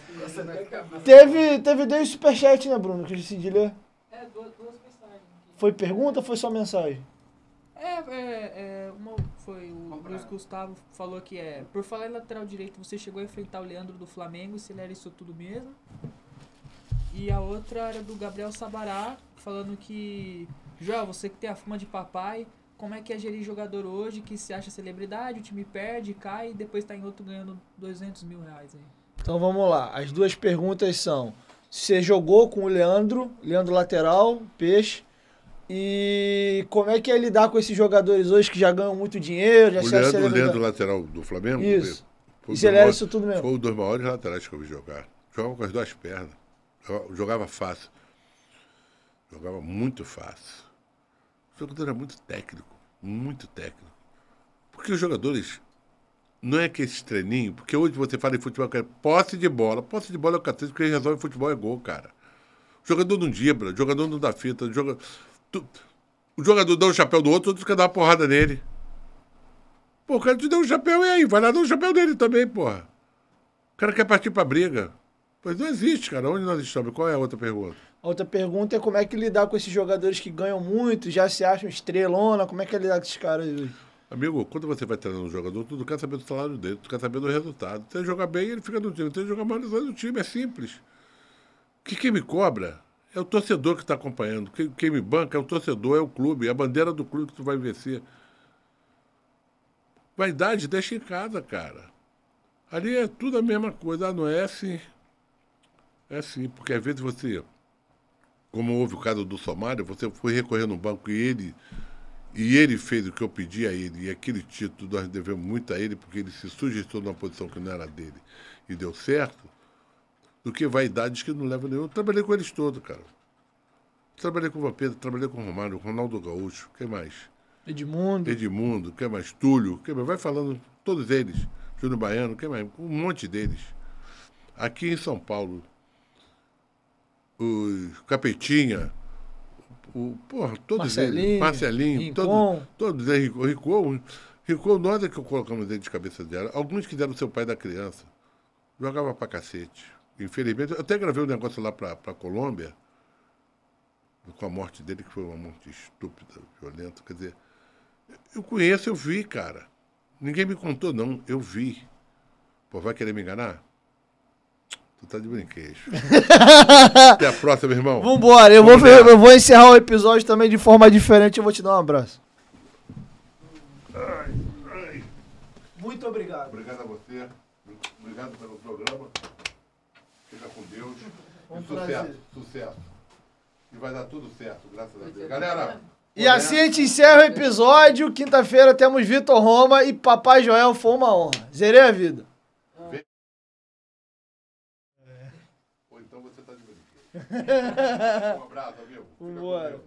Teve dois superchats, né, Bruno, que eu decidi ler? Duas mensagens. Foi pergunta ou foi só mensagem? Uma foi o Luiz Gustavo falou que por falar em lateral direito, você chegou a enfrentar o Leandro do Flamengo, se ele era isso tudo mesmo. E a outra era do Gabriel Sabará, falando que, Joel, você que tem a fama de papai, como é que é gerir jogador hoje que se acha celebridade, o time perde, cai e depois tá em outro ganhando 200 mil reais aí? Então vamos lá. As duas perguntas são: você jogou com o Leandro lateral, Peixe, e como é que é lidar com esses jogadores hoje que já ganham muito dinheiro? Já O Leandro lateral do Flamengo? Isso. E você era isso tudo mesmo? Foi um dos maiores laterais que eu vi jogar. Jogava com as duas pernas. Jogava fácil. Jogava muito fácil. O jogador era muito técnico. Muito técnico. Porque os jogadores... Não é que esse treininho, porque hoje você fala em futebol, que é posse de bola. Posse de bola é o cacete, porque quem resolve futebol é gol, cara. O jogador não dribla, o jogador não dá fita, o jogador dá um chapéu do outro quer dar uma porrada nele. Pô, o cara te deu um chapéu e aí? Vai lá dar um chapéu nele também, porra. O cara quer partir pra briga. Pois não existe, cara. Onde nós estamos? Qual é a outra pergunta? A outra pergunta é como é que lidar com esses jogadores que ganham muito, já se acham estrelona, como é que é lidar com esses caras hoje? Amigo, quando você vai treinando um jogador, tu não quer saber do salário dele, tu quer saber do resultado. Se ele jogar bem, ele fica no time. Se ele jogar mal, ele sai do time. É simples. Quem me cobra é o torcedor que está acompanhando. Quem me banca é o torcedor, é o clube. É a bandeira do clube que tu vai vencer. Vaidade, deixa em casa, cara. Ali é tudo a mesma coisa. Não é assim. É assim, porque às vezes você, como houve o caso do Somália, você foi recorrer no banco e ele fez o que eu pedi a ele, e aquele título nós devemos muito a ele, porque ele se sujeitou numa posição que não era dele e deu certo, do que vaidades que não levam nenhum. Eu trabalhei com eles todos, cara. Trabalhei com o Vampeta, trabalhei com o Romário, Ronaldo Gaúcho, quem mais? Edmundo, quem mais? Túlio, quem mais? Vai falando, todos eles. Júnior Baiano, quem mais? Um monte deles. Aqui em São Paulo, o Capetinha, todos eles. Marcelinho, todos eles. Ricou, nós é que colocamos ele de cabeça dela. Alguns que deram seu pai da criança. Jogava pra cacete. Infelizmente, eu até gravei um negócio lá pra Colômbia, com a morte dele, que foi uma morte estúpida, violenta. Quer dizer, eu conheço, eu vi, cara. Ninguém me contou, não. Eu vi. Pô, vai querer me enganar? Tu tá de brinquedo. Até a próxima, meu irmão. Vambora. Eu vou encerrar o episódio também de forma diferente. Eu vou te dar um abraço. Muito obrigado. Obrigado a você. Obrigado pelo programa. Fica com Deus. Um prazer. Sucesso. E vai dar tudo certo, graças a Deus. Galera, E assim a gente encerra o episódio. Quinta-feira temos Vitor Roma e Papai Joel, foi uma honra. Zerei a vida. Ou então você tá de brincadeira. Um abraço, amigo. Vambora.